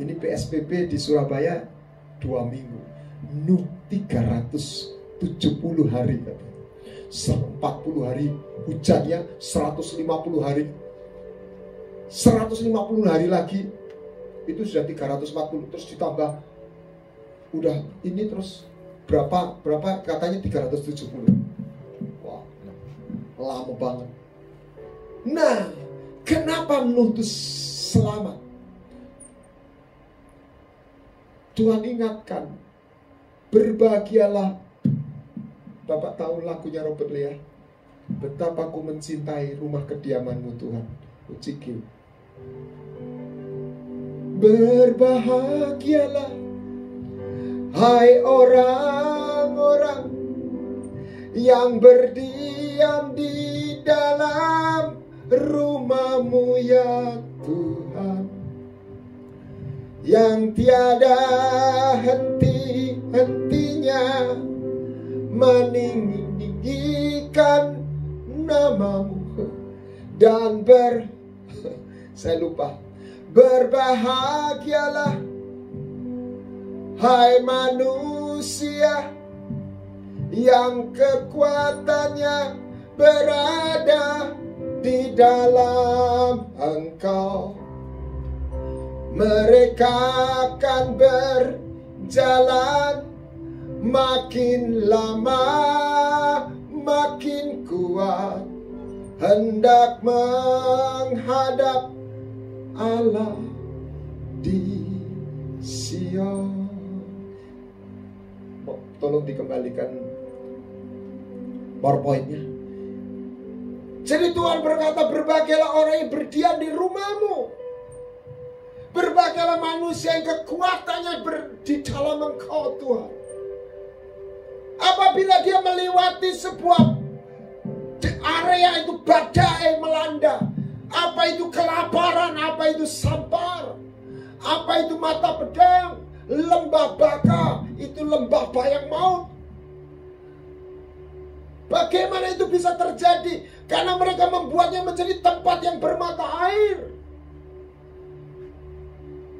Ini PSBB di Surabaya 2 minggu. Nuh 370 hari. 40 hari hujannya, 150 hari. 150 hari lagi itu sudah 340, terus ditambah udah ini terus berapa katanya 370. Wah, lama banget. Nah, kenapa Nuh itu selamat? Tuhan ingatkan, berbahagialah. Bapak tahu lagunya Robert Lea, betapa ku mencintai rumah kediamanmu Tuhan. Ucikil. Berbahagialah hai orang-orang yang berdiam di dalam rumah-Mu ya Tuhan, yang tiada henti-hentinya meninggikan nama-Mu dan saya lupa. Berbahagialah hai manusia yang kekuatannya berada di dalam Engkau. Mereka akan berjalan makin lama makin kuat, hendak menghadap Allah di Sion. Tolong dikembalikan PowerPoint-nya. Jadi Tuhan berkata, berbahagialah orang yang berdiam di rumahmu. Berbahagialah manusia yang kekuatannya di dalam Engkau, Tuhan. Apabila dia melewati sebuah area itu badai melanda, apa itu kelaparan, apa itu sampar, apa itu mata pedang, lembah baka, itu lembah bayang maut. Bagaimana itu bisa terjadi? Karena mereka membuatnya menjadi tempat yang bermata air.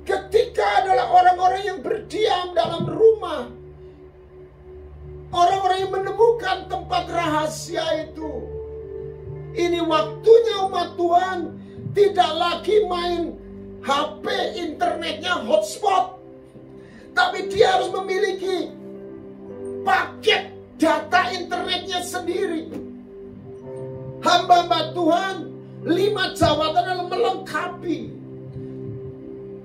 Ketika adalah orang-orang yang berdiam dalam rumah, orang-orang yang menemukan tempat rahasia itu. Ini waktunya umat Tuhan tidak lagi main HP, internetnya hotspot, tapi dia harus memiliki paket data internetnya sendiri. Hamba-hamba Tuhan, 5 jawatan adalah melengkapi.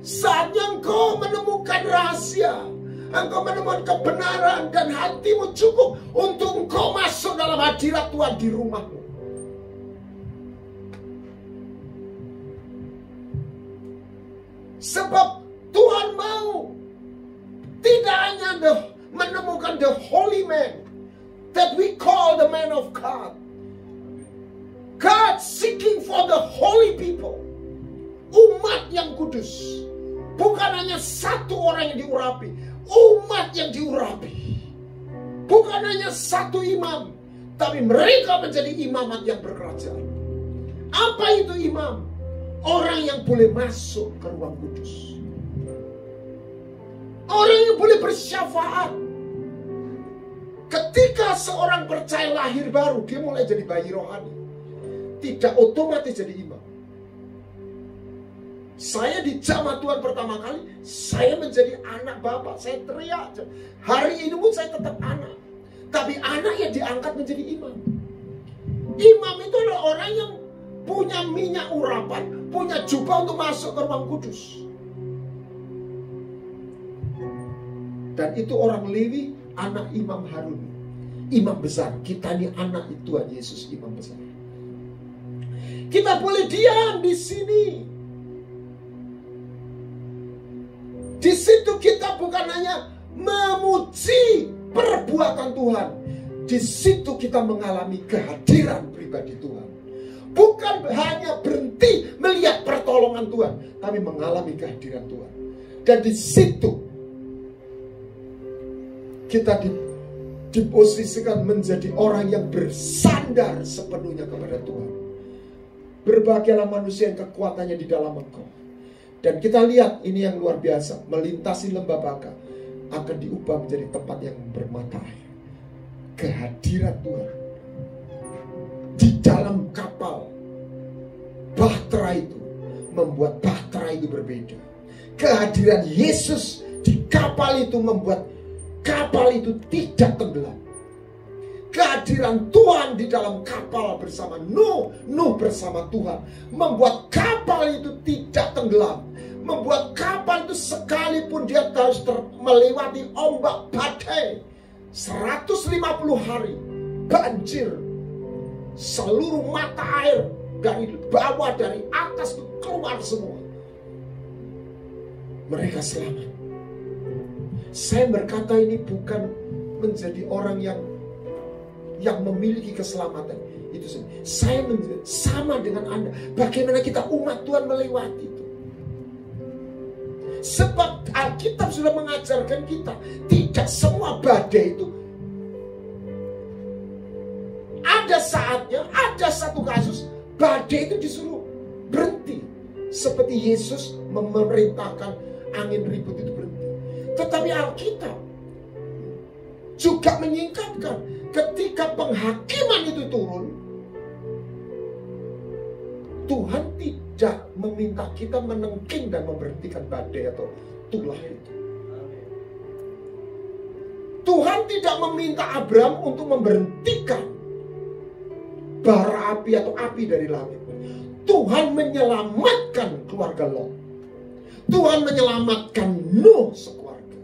Saatnya engkau menemukan rahasia, engkau menemukan kebenaran, dan hatimu cukup untuk engkau masuk dalam hadirat Tuhan di rumahmu. Sebab Tuhan mau tidak hanya menemukan the holy man that we call the man of God. God seeking for the holy people, umat yang kudus. Bukan hanya satu orang yang diurapi, umat yang diurapi. Bukan hanya satu imam, tapi mereka menjadi imamat yang berkerajaan. Apa itu imam? Orang yang boleh masuk ke ruang kudus, orang yang boleh bersyafaat. Ketika seorang percaya lahir baru, dia mulai jadi bayi rohani, tidak otomatis jadi imam. Saya di jamaah Tuhan pertama kali, saya menjadi anak bapak. Saya teriak, hari ini pun saya tetap anak, tapi anak yang diangkat menjadi imam. Imam itu adalah orang yang punya minyak urapan, punya jubah untuk masuk ke ruang kudus. Dan itu orang Lewi, anak Imam Harun, imam besar. Kita ini anak Tuhan Yesus, imam besar. Kita boleh diam di sini. Di situ kita bukan hanya memuji perbuatan Tuhan, di situ kita mengalami kehadiran pribadi Tuhan. Bukan hanya berhenti melihat pertolongan Tuhan, tapi mengalami kehadiran Tuhan. Dan di situ kita diposisikan menjadi orang yang bersandar sepenuhnya kepada Tuhan. Berbahagialah manusia yang kekuatannya di dalam Engkau. Dan kita lihat ini yang luar biasa, melintasi lembah baka akan diubah menjadi tempat yang bermata air. Kehadiran Tuhan di dalam kapal bahtera itu membuat bahtera itu berbeda. Kehadiran Yesus di kapal itu membuat kapal itu tidak tenggelam. Kehadiran Tuhan di dalam kapal bersama Nuh bersama Tuhan membuat kapal itu tidak tenggelam. Membuat kapal itu sekalipun dia harus melewati ombak badai 150 hari banjir, seluruh mata air dari bawah dari atas itu keluar semua, mereka selamat. Saya berkata ini bukan menjadi orang yang memiliki keselamatan itu. Saya sama dengan Anda. Bagaimana kita umat Tuhan melewati itu? Sebab Alkitab sudah mengajarkan kita, tidak semua badai itu. Ada saatnya, ada satu kasus badai itu disuruh berhenti, seperti Yesus memerintahkan angin ribut itu berhenti. Tetapi Alkitab juga menyingkapkan, ketika penghakiman itu turun, Tuhan tidak meminta kita menengking dan memberhentikan badai atau tulah itu. Tuhan tidak meminta Abraham untuk memberhentikan bara api atau api dari langit. Tuhan menyelamatkan keluarga Lot. Tuhan menyelamatkan Nuh sekeluarga.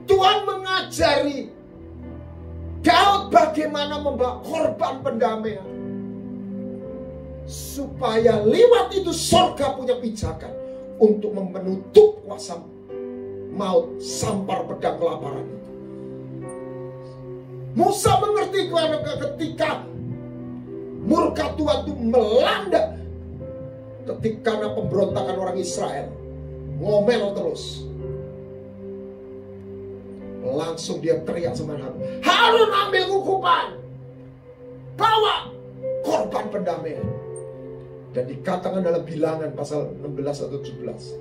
Tuhan mengajari Daud bagaimana membawa korban pendamaian, supaya lewat itu surga punya pijakan untuk menutup kuasa maut, sampar pedang kelaparan itu. Musa mengerti ketika murka Tuhan itu melanda ketika pemberontakan orang Israel, ngomel terus. Langsung dia teriak sama Harun, Harun ambil ukupan, bawa korban pendamaian. Dan dikatakan dalam Bilangan pasal 16 atau 17,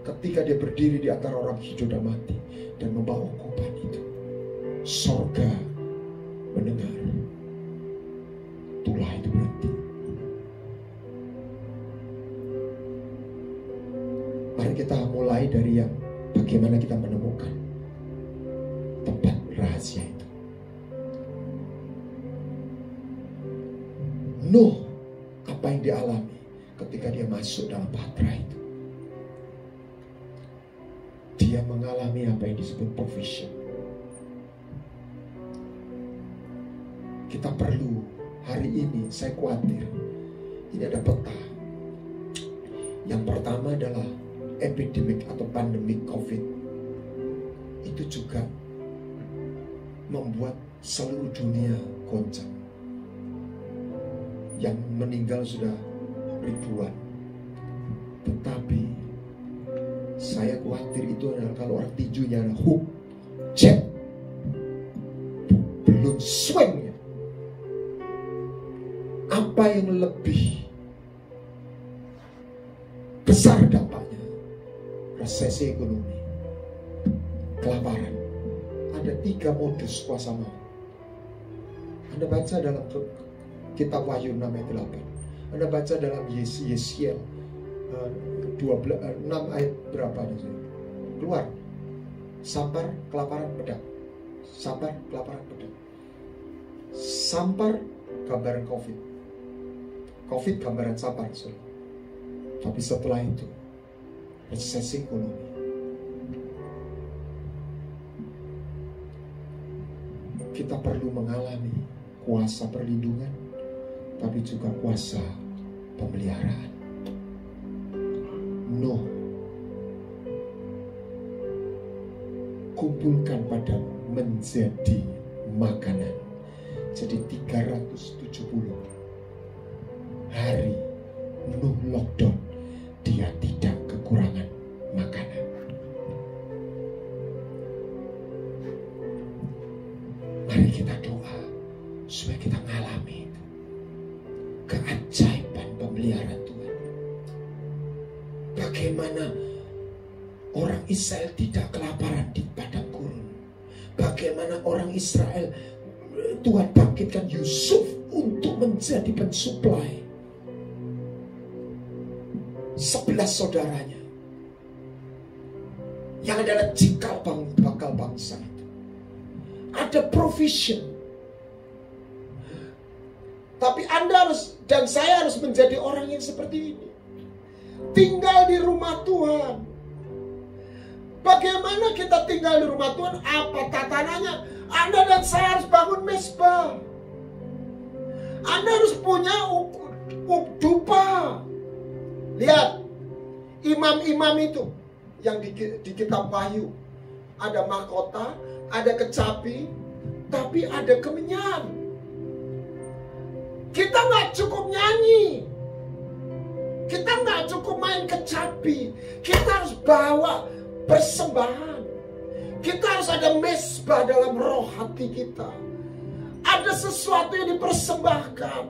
ketika dia berdiri di antara orang hidup dan mati dan membawa ukupan itu, surga mendengar, tulah itu berhenti. Mari kita mulai dari yang bagaimana kita menemukan tempat rahasia itu. Nuh, apa yang dialami ketika dia masuk dalam bahtera itu? Dia mengalami apa yang disebut provision. Kita perlu hari ini, saya khawatir ini ada peta. Yang pertama adalah epidemik atau pandemik COVID. Itu juga membuat seluruh dunia goncang. Yang meninggal sudah ribuan. Tetapi saya khawatir itu adalah kalau orang tinjunya adalah hook, jab, belum swingnya. Apa yang lebih besar dampaknya? Resesi ekonomi, kelaparan. Ada 3 modus kuasa maut. Anda baca dalam kitab Wahyu 6 ayat 8. Anda baca dalam Yesiel 6 ayat berapa itu? Keluar. Sampar, kelaparan, pedang. Sampar, kelaparan, pedang. Sampar, gambaran COVID. COVID gambaran sampar. Tapi setelah itu, resesi ekonomi. Kita perlu mengalami kuasa perlindungan, tapi juga kuasa pemeliharaan. Nuh, kumpulkan padamu menjadi makanan. Jadi 370 hari Nuh lockdown, dia tidak kekurangan makanan. Mari kita doa supaya kita mengalami keajaiban pemeliharaan Tuhan. Bagaimana orang Israel tidak kelaparan di padang gurun. Bagaimana orang Israel, Tuhan bangkitkan Yusuf untuk menjadi pensuplai 11 saudaranya yang adalah cikal bakal bangsa itu. Ada provision. Tapi Anda harus dan saya harus menjadi orang yang seperti ini. Tinggal di rumah Tuhan. Bagaimana kita tinggal di rumah Tuhan? Apa tatanannya? Anda dan saya harus bangun mesbah. Anda harus punya dupa. Lihat, imam-imam itu yang di kitab Wahyu. Ada mahkota, ada kecapi, tapi ada kemenyan. Kita nggak cukup nyanyi. Kita nggak cukup main kecapi. Kita harus bawa persembahan. Kita harus ada mesbah dalam roh hati kita. Ada sesuatu yang dipersembahkan.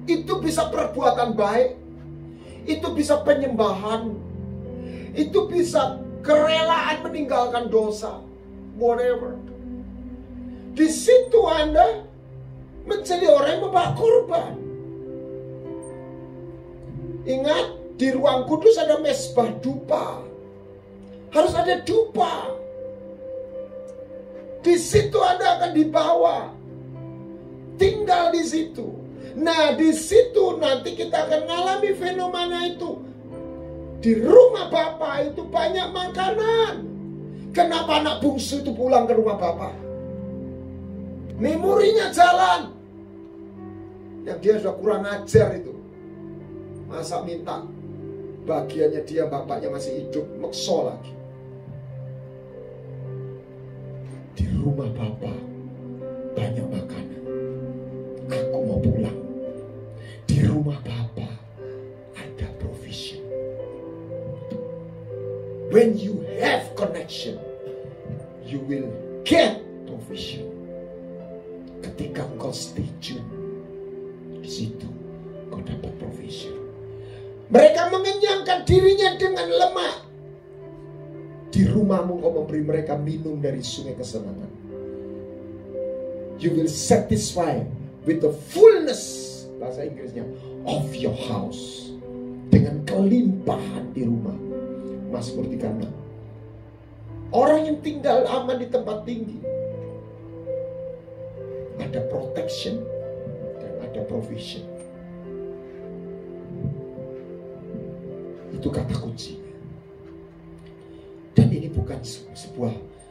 Itu bisa perbuatan baik. Itu bisa penyembahan. Itu bisa kerelaan meninggalkan dosa, whatever. Di situ Anda menjadi orang yang membawa korban. Ingat, di ruang kudus ada mezbah dupa. Harus ada dupa. Di situ Anda akan dibawa. Tinggal di situ. Nah, di situ nanti kita akan mengalami fenomena itu. Di rumah Bapa itu banyak makanan. Kenapa anak bungsu itu pulang ke rumah Bapa? Memorinya jalan. Yang dia sudah kurang ajar itu. Masa minta bagiannya dia, bapaknya masih hidup, makso lagi. Di rumah Bapa banyak makanan. Aku mau pulang. Di rumah Bapa ada provision. When you have connection, you will get provision. Ketika engkau stay tune, di situ kau dapat provision. Mereka mengenyangkan dirinya dengan lemak. Di rumahmu kau memberi mereka minum dari sungai kesenangan. You will satisfy with the fullness, bahasa Inggrisnya, of your house. Dengan kelimpahan di rumah. Mazmur 36. Orang yang tinggal aman di tempat tinggi, ada protection dan ada provision. Itu kata kuncinya. Dan ini bukan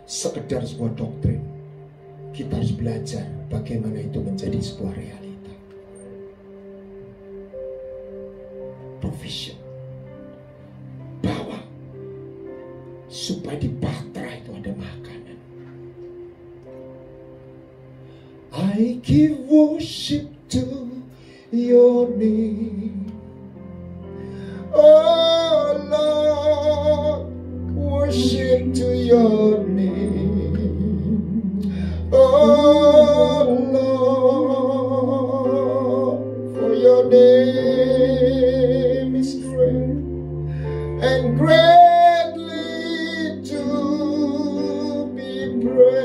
sekedar sebuah doktrin. Kita harus belajar bagaimana itu menjadi sebuah realita. Provision. Bawa supaya di bahtera itu ada makanan. I give worship to your name. Oh Lord, worship to your name. Oh Lord, for your name is great and greatly to be praised.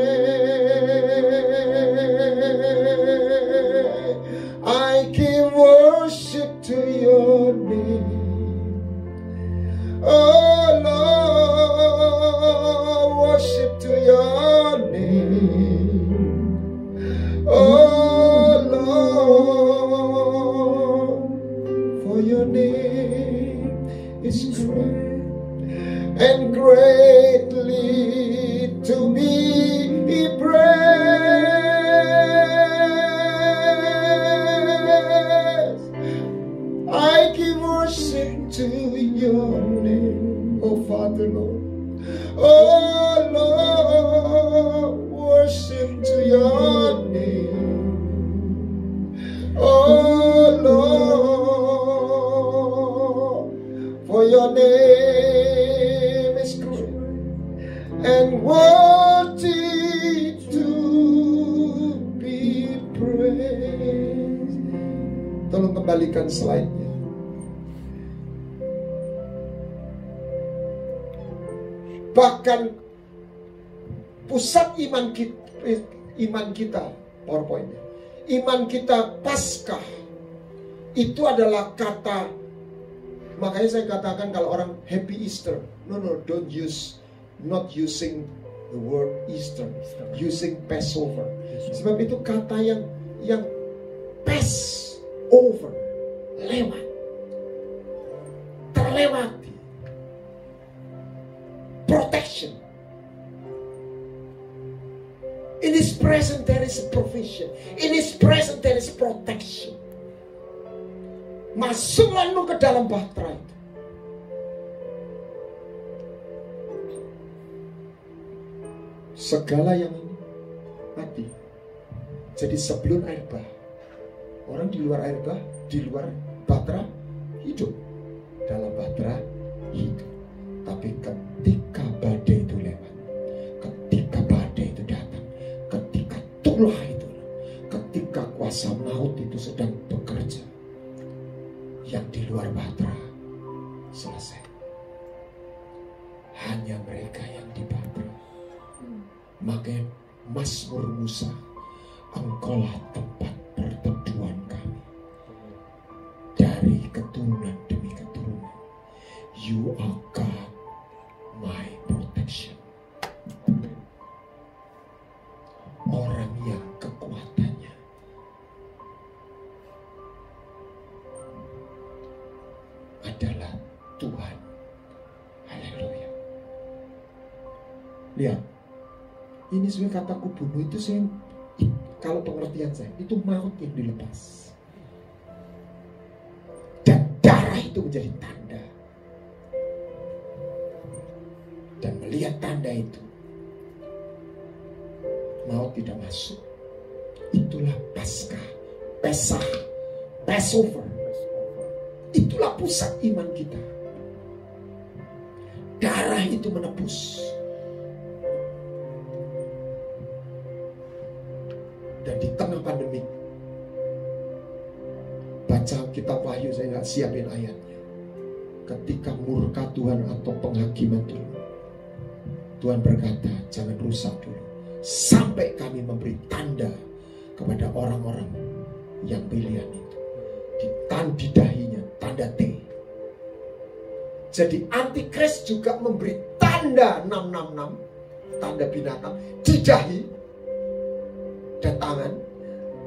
I give worship to your name. Oh Lord, worship to your name. Oh Lord, for your name is great and greatly to be praised. I give worship to your name, oh Father Lord. Oh Lord, worship to your name. Oh Lord, for your name is great and worthy to be praised. Tolong kembalikan slide-nya. Bahkan pusat iman kita, PowerPoint-nya, iman kita Paskah itu adalah kata. Makanya saya katakan kalau orang Happy Easter, no, not using the word Easter, using Passover. Sebab itu kata yang pass over, lewat, terlewati. Protection. In His presence there is a provision. In His presence there is protection. Masuklah lu ke dalam bahtera itu. Segala yang ini mati. Jadi sebelum air bah, orang di luar air bah, di luar bahtera hidup, dalam bahtera hidup. Tapi ketika badai itu lewat, ketika badai itu datang, ketika tulah itu, ketika kuasa maut itu sedang bekerja, yang di luar bahtera selesai. hanya mereka yang dipakai. Maka Mazmur Musa, Engkaulah tempat perteduhan kami dari keturunan demi keturunan. You are God, my protection. Orang yang kekuatannya adalah Tuhan. Haleluya. Lihat, ini sebenarnya kataku bunuh itu saya, kalau pengertian saya, itu maut yang dilepas. Dan darah itu menjadi tanda. Dan melihat tanda itu, maut tidak masuk. Itulah Paskah, Pesah, Passover. Itulah pusat iman kita. Darah itu menebus. Dan di tengah pandemi, baca kitab Wahyu, saya nggak siapin ayatnya. Ketika murka Tuhan atau penghakiman Tuhan, Tuhan berkata, jangan rusak dulu, sampai kami memberi tanda kepada orang-orang yang pilihan itu. Di dahinya tanda T. Jadi antikris juga memberi tanda 666, tanda binatang di dahi dan tangan.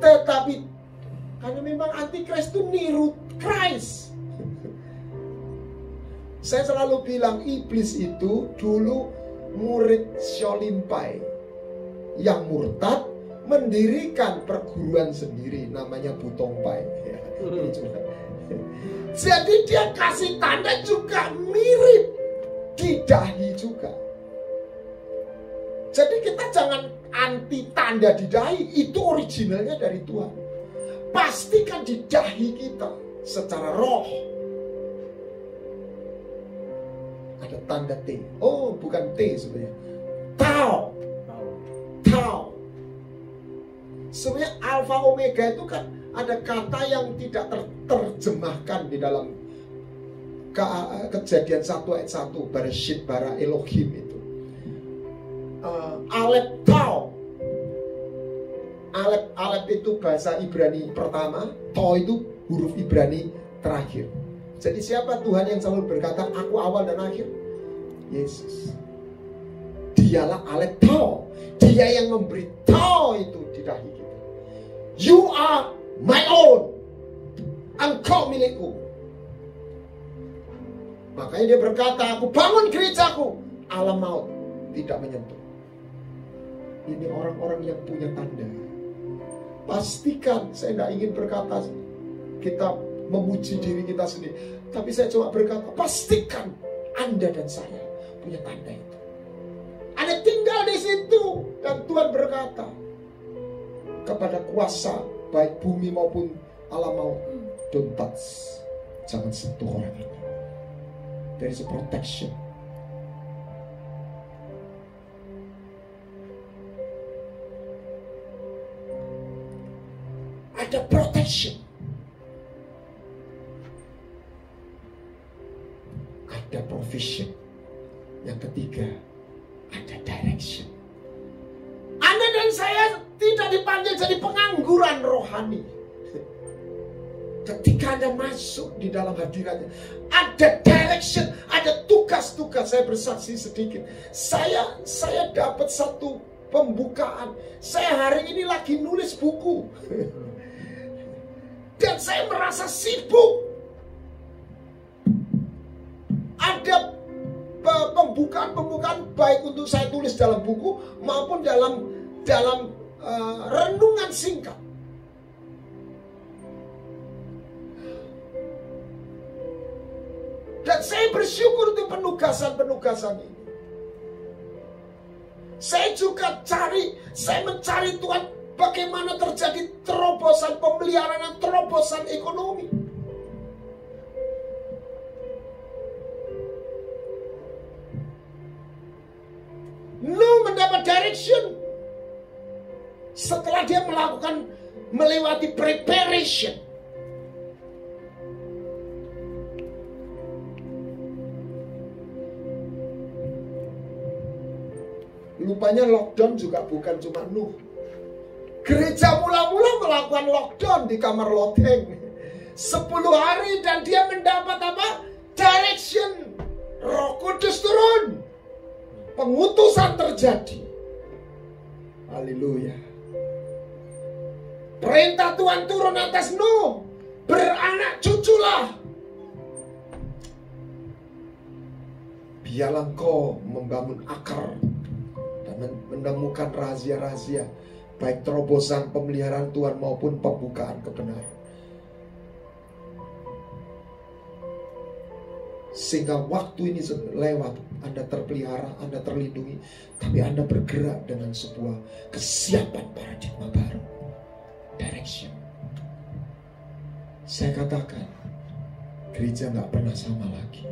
Tetapi karena memang antikris itu niru Christ. Saya selalu bilang iblis itu dulu murid Sholimpai yang murtad, mendirikan perguruan sendiri namanya Butongpai. Jadi dia kasih tanda juga mirip di dahi juga. Jadi kita jangan anti tanda di dahi, itu originalnya dari Tuhan. Pastikan di dahi kita secara roh ada tanda T. Oh, bukan T sebenarnya. Tau. Sebenarnya Alfa Omega itu kan ada kata yang tidak terjemahkan di dalam Kejadian 1 ayat 1, Bereshit bara Elohim itu. Alef Tau. Alef itu bahasa Ibrani pertama, Tau itu huruf Ibrani terakhir. Jadi siapa Tuhan yang selalu berkata aku awal dan akhir? Yesus. Dialah Alef Tau. Dia yang memberi Tau itu di dahi kita. You are my own. Engkau milikku. Makanya dia berkata, aku bangun gerejaku, alam maut tidak menyentuh. Ini orang-orang yang punya tanda. Pastikan, saya tidak ingin berkata kita memuji diri kita sendiri, tapi saya cuma berkata, pastikan Anda dan saya punya tanda itu. Anda tinggal di situ, dan Tuhan berkata kepada kuasa baik bumi maupun alam maut, don't touch, jangan sentuh orang ini. There is a protection. Ada protection. Ada provision. Yang ketiga, ada direction. Anda dan saya tidak dipanggil jadi pengangguran rohani. Ketika Anda masuk di dalam hadiratnya, ada direction, ada tugas-tugas. Saya bersaksi sedikit. Saya dapat satu pembukaan. Saya hari ini lagi nulis buku. Dan saya merasa sibuk. Ada pembukaan baik untuk saya tulis dalam buku maupun dalam renungan singkat. Dan saya bersyukur untuk penugasan-penugasan ini. Saya juga mencari Tuhan bagaimana terjadi terobosan pemeliharaan, terobosan ekonomi. Mendapat direction setelah dia melewati preparation. Rupanya lockdown juga bukan cuma Nuh. Gereja mula-mula melakukan lockdown di kamar loteng 10 hari, dan dia mendapat apa? Direction. Roh Kudus turun. Pengutusan terjadi. Haleluya. Perintah Tuhan turun atas Nuh. Beranak cuculah. Biarlah engkau membangun akar dan menemukan rahasia-rahasia, baik terobosan pemeliharaan Tuhan maupun pembukaan kebenaran. Sehingga waktu ini lewat, Anda terpelihara, Anda terlindungi, tapi Anda bergerak dengan sebuah kesiapan paradigma baru. Direction. Saya katakan, gereja gak pernah sama lagi.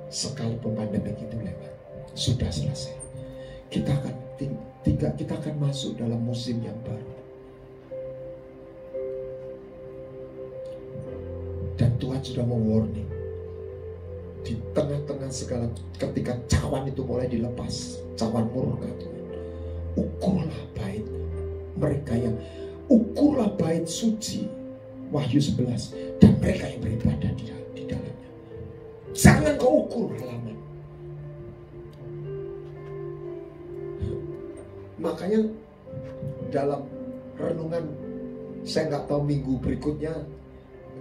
Sekalipun pandemi itu lewat, sudah selesai. Kita akan masuk dalam musim yang baru. Dan Tuhan sudah mewarning. Di tengah-tengah segala, ketika cawan itu mulai dilepas, cawan murka Tuhan, ukurlah bait mereka yang, ukurlah bait suci, Wahyu 11, dan mereka yang beribadah di dalamnya. Jangan kau ukur halaman. Makanya dalam renungan, saya nggak tahu minggu berikutnya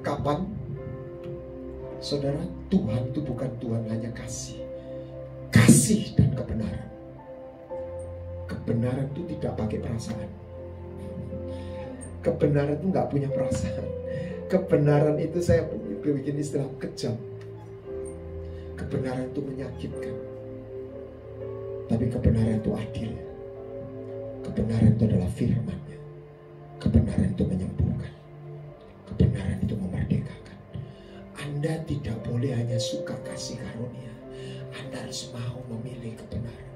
kapan, saudara, Tuhan itu bukan Tuhan hanya kasih. Kasih dan kebenaran. Kebenaran itu tidak pakai perasaan. Kebenaran itu nggak punya perasaan. Kebenaran itu, saya bikin istilah, kejam. Kebenaran itu menyakitkan. Tapi kebenaran itu adil. Kebenaran itu adalah firman-Nya. Kebenaran itu menyembuhkan. Kebenaran itu memerdekakan. Anda tidak boleh hanya suka kasih karunia. Anda harus mau memilih kebenaran.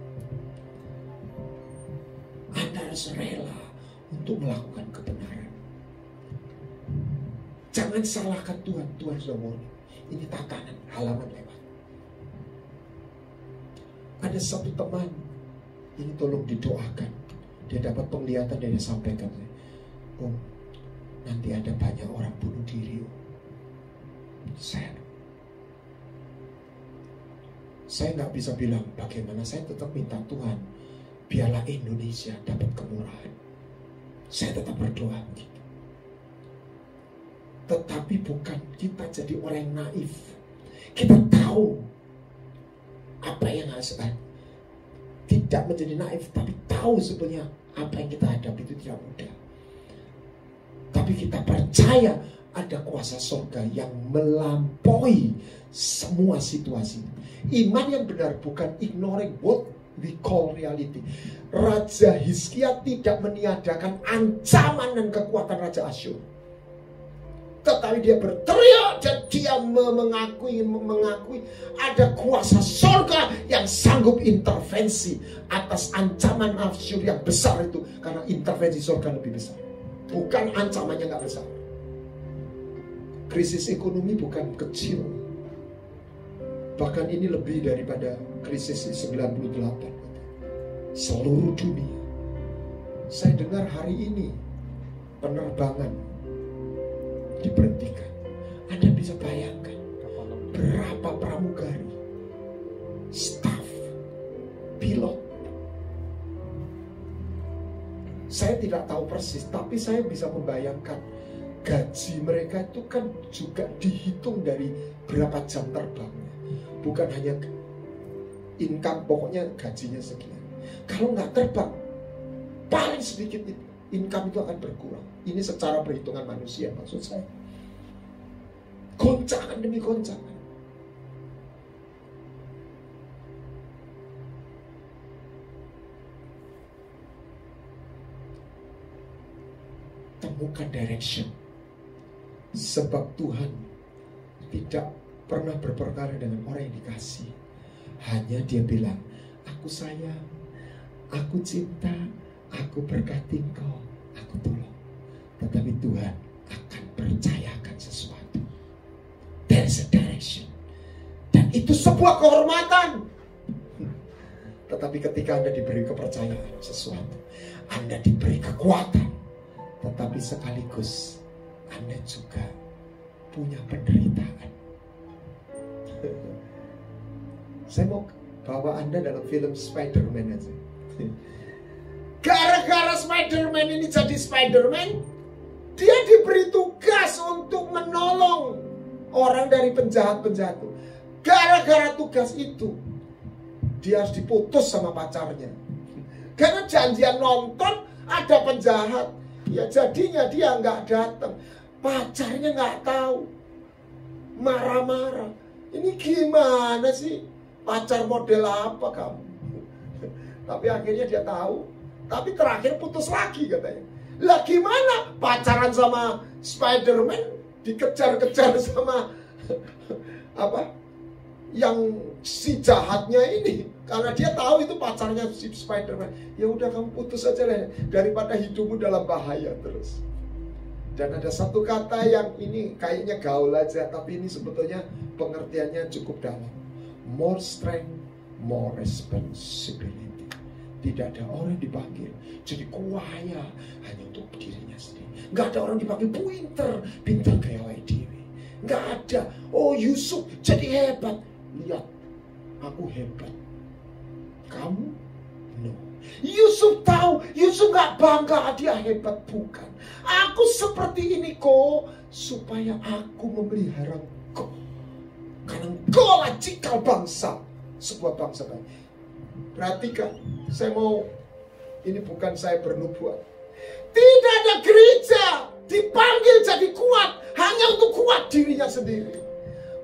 Anda harus rela untuk melakukan kebenaran. Jangan salahkan Tuhan. Tuhan sudah warning. Ini tatanan halaman lewat. Ada satu teman, ini tolong didoakan. Dia dapat penglihatan, dia sampaikan, Om, nanti ada banyak orang bunuh diri. Saya nggak bisa bilang bagaimana. Saya tetap minta Tuhan, biarlah Indonesia dapat kemurahan. Saya tetap berdoa begitu. Tetapi bukan kita jadi orang yang naif. Kita tahu apa yang harus, tidak menjadi naif, tapi tahu sebenarnya apa yang kita hadapi itu tidak mudah. Tapi kita percaya ada kuasa surga yang melampaui semua situasi. Iman yang benar bukan ignoring what we call reality. Raja Hizkia tidak meniadakan ancaman dan kekuatan Raja Asyur. Tetapi dia berteriak dan dia mengakui ada kuasa surga yang sanggup intervensi atas ancaman Asyur yang besar itu. Karena intervensi surga lebih besar. Bukan ancamannya nggak besar. Krisis ekonomi bukan kecil. Bahkan ini lebih daripada krisis 98. Seluruh dunia. Saya dengar hari ini penerbangan diberhentikan. Anda bisa bayangkan berapa pramugari, staf, pilot. Saya tidak tahu persis, tapi saya bisa membayangkan gaji mereka itu kan juga dihitung dari berapa jam terbangnya. Bukan hanya income, pokoknya gajinya sekian. Kalau nggak terbang, paling sedikit income itu akan berkurang. Ini secara perhitungan manusia maksud saya. Goncangan demi goncangan. Temukan direction. Sebab Tuhan tidak pernah berperkara dengan orang yang dikasih. Hanya dia bilang, aku sayang, aku cinta, aku berkati engkau, aku tolong. Tetapi Tuhan akan percayakan sesuatu. There's a direction. Dan itu sebuah kehormatan. Tetapi ketika Anda diberi kepercayaan sesuatu, Anda diberi kekuatan, tetapi sekaligus Anda juga punya penderitaan. Saya mau bawa Anda dalam film Spider-Man aja. Gara-gara Spider-Man ini jadi Spider-Man, dia diberi tugas untuk menolong orang dari penjahat-penjahat. Gara-gara tugas itu, dia harus diputus sama pacarnya. Karena janjian nonton ada penjahat. Ya jadinya dia nggak datang. Pacarnya nggak tahu. Marah-marah. Ini gimana sih? Pacar model apa kamu? Tapi akhirnya dia tahu. Tapi terakhir putus lagi katanya. Lah gimana? Pacaran sama Spider-Man dikejar-kejar sama apa? Yang si jahatnya ini. Karena dia tahu itu pacarnya si Spider-Man. Ya udah kamu putus aja lah, daripada hidupmu dalam bahaya terus. Dan ada satu kata yang ini kayaknya gaul aja, tapi ini sebetulnya pengertiannya cukup dalam. More strength, more responsibility. Tidak ada orang dipanggil jadi kuaya hanya untuk dirinya sendiri. Nggak ada orang dipanggil pinter kayak wae dewe. Nggak ada. Oh Yusuf jadi hebat. Lihat, aku hebat. Kamu? No. Yusuf tahu, Yusuf gak bangga dia hebat, bukan. Aku seperti ini kok supaya aku memelihara engkau. Karena engkau lah cikal bangsa, sebuah bangsa baik. Perhatikan, saya mau, ini bukan saya bernubuat. Tidak ada gereja dipanggil jadi kuat hanya untuk kuat dirinya sendiri.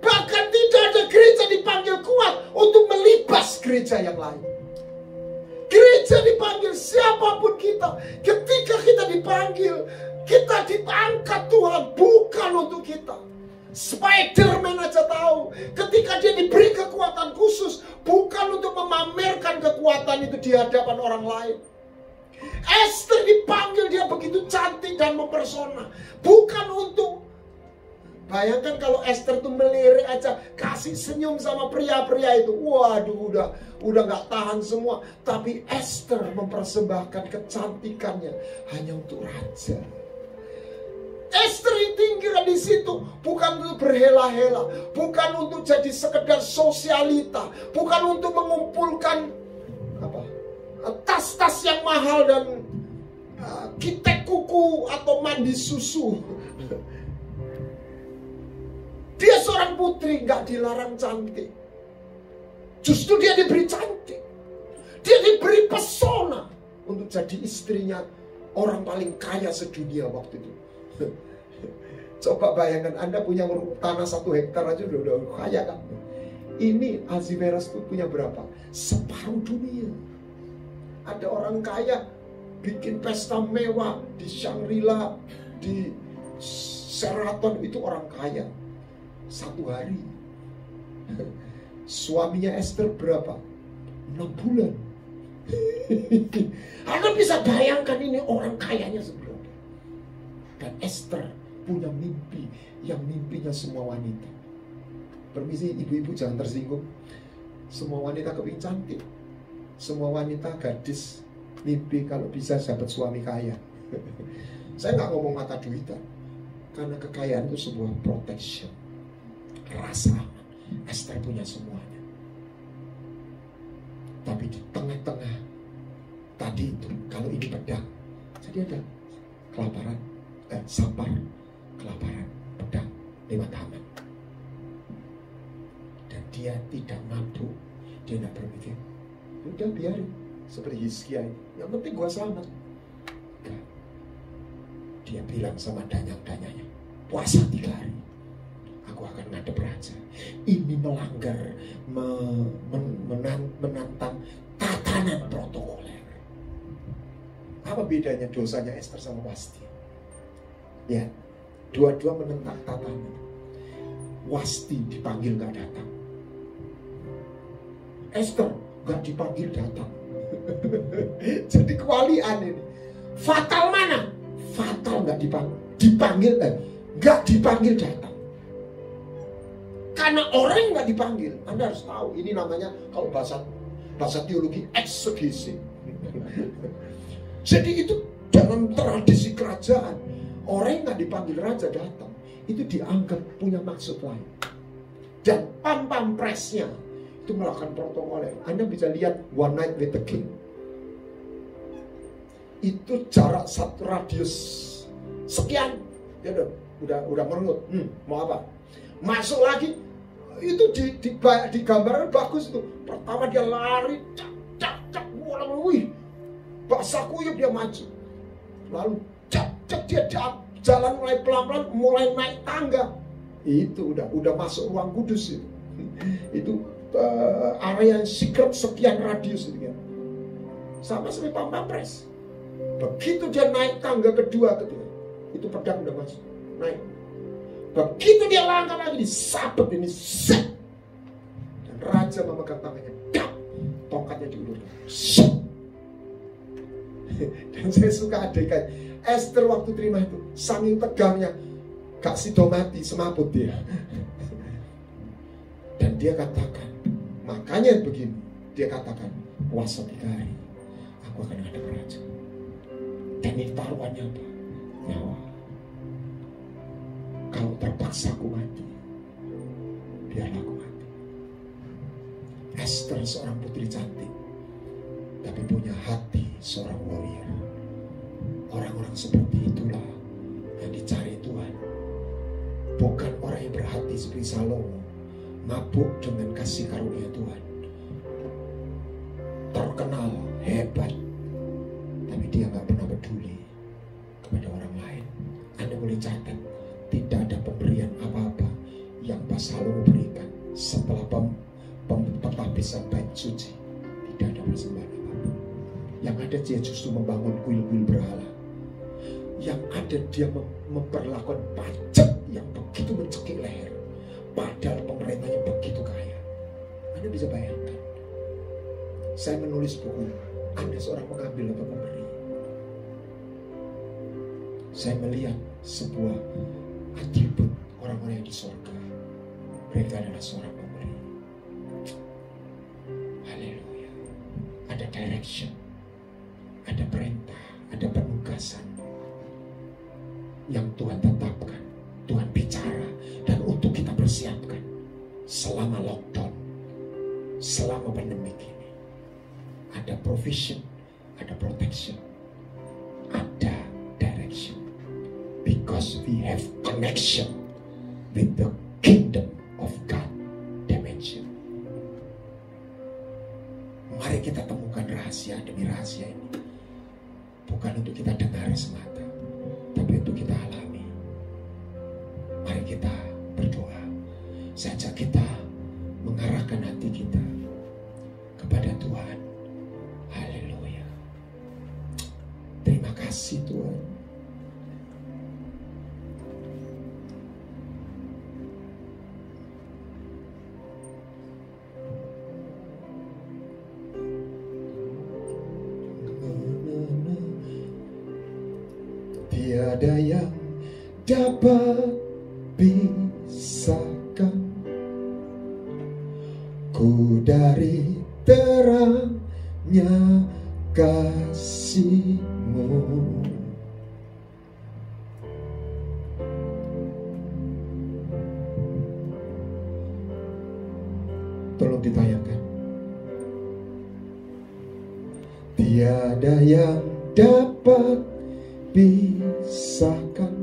Bahkan tidak ada gereja dipanggil kuat untuk melibas gereja yang lain. Gereja dipanggil siapapun kita. Ketika kita dipanggil, kita diangkat Tuhan, bukan untuk kita. Spider-Man aja tahu, ketika dia diberi kekuatan khusus, bukan untuk memamerkan kekuatan itu di hadapan orang lain. Esther dipanggil, dia begitu cantik dan mempesona, bukan untuk. Bayangkan kalau Esther tuh melirik aja, kasih senyum sama pria-pria itu. Waduh, udah gak tahan semua. Tapi Esther mempersembahkan kecantikannya hanya untuk raja. Esther tinggal di situ bukan untuk berhela-hela, bukan untuk jadi sekedar sosialita, bukan untuk mengumpulkan tas-tas yang mahal dan kitek kuku atau mandi susu. Dia seorang putri, gak dilarang cantik. Justru dia diberi cantik. Dia diberi pesona untuk jadi istrinya orang paling kaya sedunia waktu itu. Coba bayangkan, Anda punya tanah 1 hektar aja udah kaya kan. Ini Ahasiweros itu punya berapa? Separuh dunia. Ada orang kaya bikin pesta mewah di Shangri-La, di Sheraton, itu orang kaya. 1 hari. Suaminya Esther berapa? 6 bulan. Anda bisa bayangkan ini orang kayanya seberapa. Dan Esther punya mimpi yang mimpinya semua wanita. Permisi ibu-ibu, jangan tersinggung. Semua wanita kepingin cantik. Semua wanita gadis mimpi kalau bisa dapat suami kaya. Saya nggak ngomong mata duitan, karena kekayaan itu sebuah protection. Rasa aman. Esther punya semuanya. Tapi di tengah-tengah tadi itu, kalau ini pedang, jadi ada kelaparan, sabar, kelaparan, pedang lewat Haman. Dan dia tidak mampu, dia tidak berpikir, udah biarin, seperti Hizkia ini, yang penting gua selamat. Nah, dia bilang sama danyang-danyangnya, puasa 3 hari. Aku akan ngadep raja. Ini melanggar, menantang tatanan protokoler. Apa bedanya dosanya Esther sama Wasti? Ya, dua-dua menentang tatanan. Wasti dipanggil gak datang. Esther gak dipanggil datang. Jadi kewalian ini. Fatal mana? Fatal gak dipanggil, gak dipanggil datang. Karena orang yang gak dipanggil, Anda harus tahu, ini namanya kalau bahasa Bahasa teologi eksegesi. Jadi itu dalam tradisi kerajaan, orang yang nggak dipanggil raja datang, itu dianggap punya maksud lain. Dan pam-pampresnya itu melakukan protokolnya. Anda bisa lihat One Night with the King. Itu jarak satu radius sekian, dia udah merengut. Mau apa? Masuk lagi, itu digambarkan bagus itu. Pertama dia lari, cak, wih, basah kuyup dia maju. Lalu cak dia jalan mulai pelan-pelan, mulai naik tangga. Itu udah masuk ruang kudus itu. Itu area yang secret sekian radius itu kan. Sama seperti pampres. Begitu dia naik tangga kedua ketiga, itu pedang udah masuk naik. Begitu dia langkah lagi disabet ini set. Dan raja memegang tangannya, dap, tongkatnya diulurkan. Dan saya suka adegan Esther waktu terima itu, saking tegangnya, gak sido mati, semaput dia. Dan dia katakan, makanya begini, dia katakan, puasa 3 hari, aku akan ada raja. Dan ini taruhannya apa? Nyawa. Kalau terpaksa aku mati, biarlah aku mati. Esther seorang putri cantik, tapi punya hati seorang warrior. Orang-orang seperti itulah yang dicari Tuhan. Bukan orang yang berhati seperti Salomo, mabuk dengan kasih karunia Tuhan, terkenal, hebat, tapi dia gak pernah peduli kepada orang lain. Anda boleh catat, tidak ada pemberian apa-apa yang Pak Salomo berikan setelah penghabisan bait suci. Tidak ada persembahan apa-apa. Yang ada dia justru membangun kuil-kuil berhala. Yang ada dia memperlakukan pajak yang begitu mencekik leher, padahal pemerintahnya begitu kaya. Anda bisa bayangkan. Saya menulis buku, Anda seorang pengambil atau pemberi. Saya melihat sebuah atribut orang-orang yang di surga. Mereka adalah seorang pemberi. Haleluya. Ada direction, ada perintah, ada penugasan yang Tuhan tetapkan, Tuhan bicara, dan untuk kita persiapkan selama lockdown, selama pandemi ini. Ada provision, ada protection, ada direction. Because we have connection with the kingdom of God dimension. Mari kita temukan rahasia demi rahasia ini. Bukan untuk kita dengar semata, tapi untuk kita alami. Mari kita berdoa. Saja kita mengarahkan hati kita kepada Tuhan. Haleluya. Terima kasih Tuhan. Tiada yang dapat pisahkan ku dari terangnya kasih-Mu. Tolong ditayangkan. Tiada yang dapat pisahkan,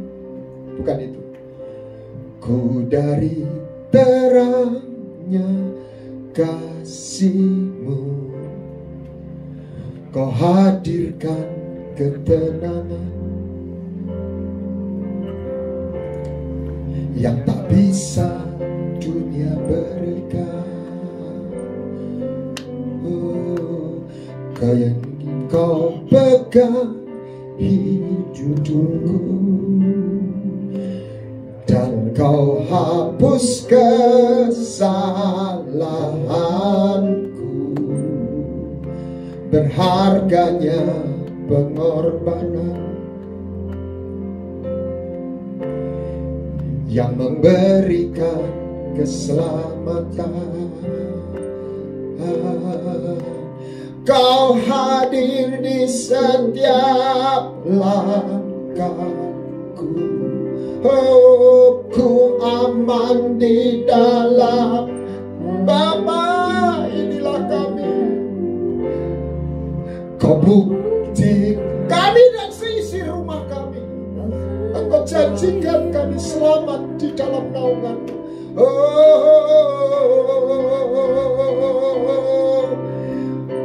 bukan itu, ku dari terangnya kasih-Mu. Kau hadirkan ketenangan yang tak bisa dunia berikan. Kau yang Kau pegang hidupku dan Kau hapus kesalahanku. Berharganya pengorbanan yang memberikan keselamatan. Kau hadir di setiap langkahku. Oh, ku aman di dalam Bapa, inilah kami. Kau bukti kami dan seisi rumah kami. Engkau janjikan kami selamat di dalam naungan-Mu. Oh,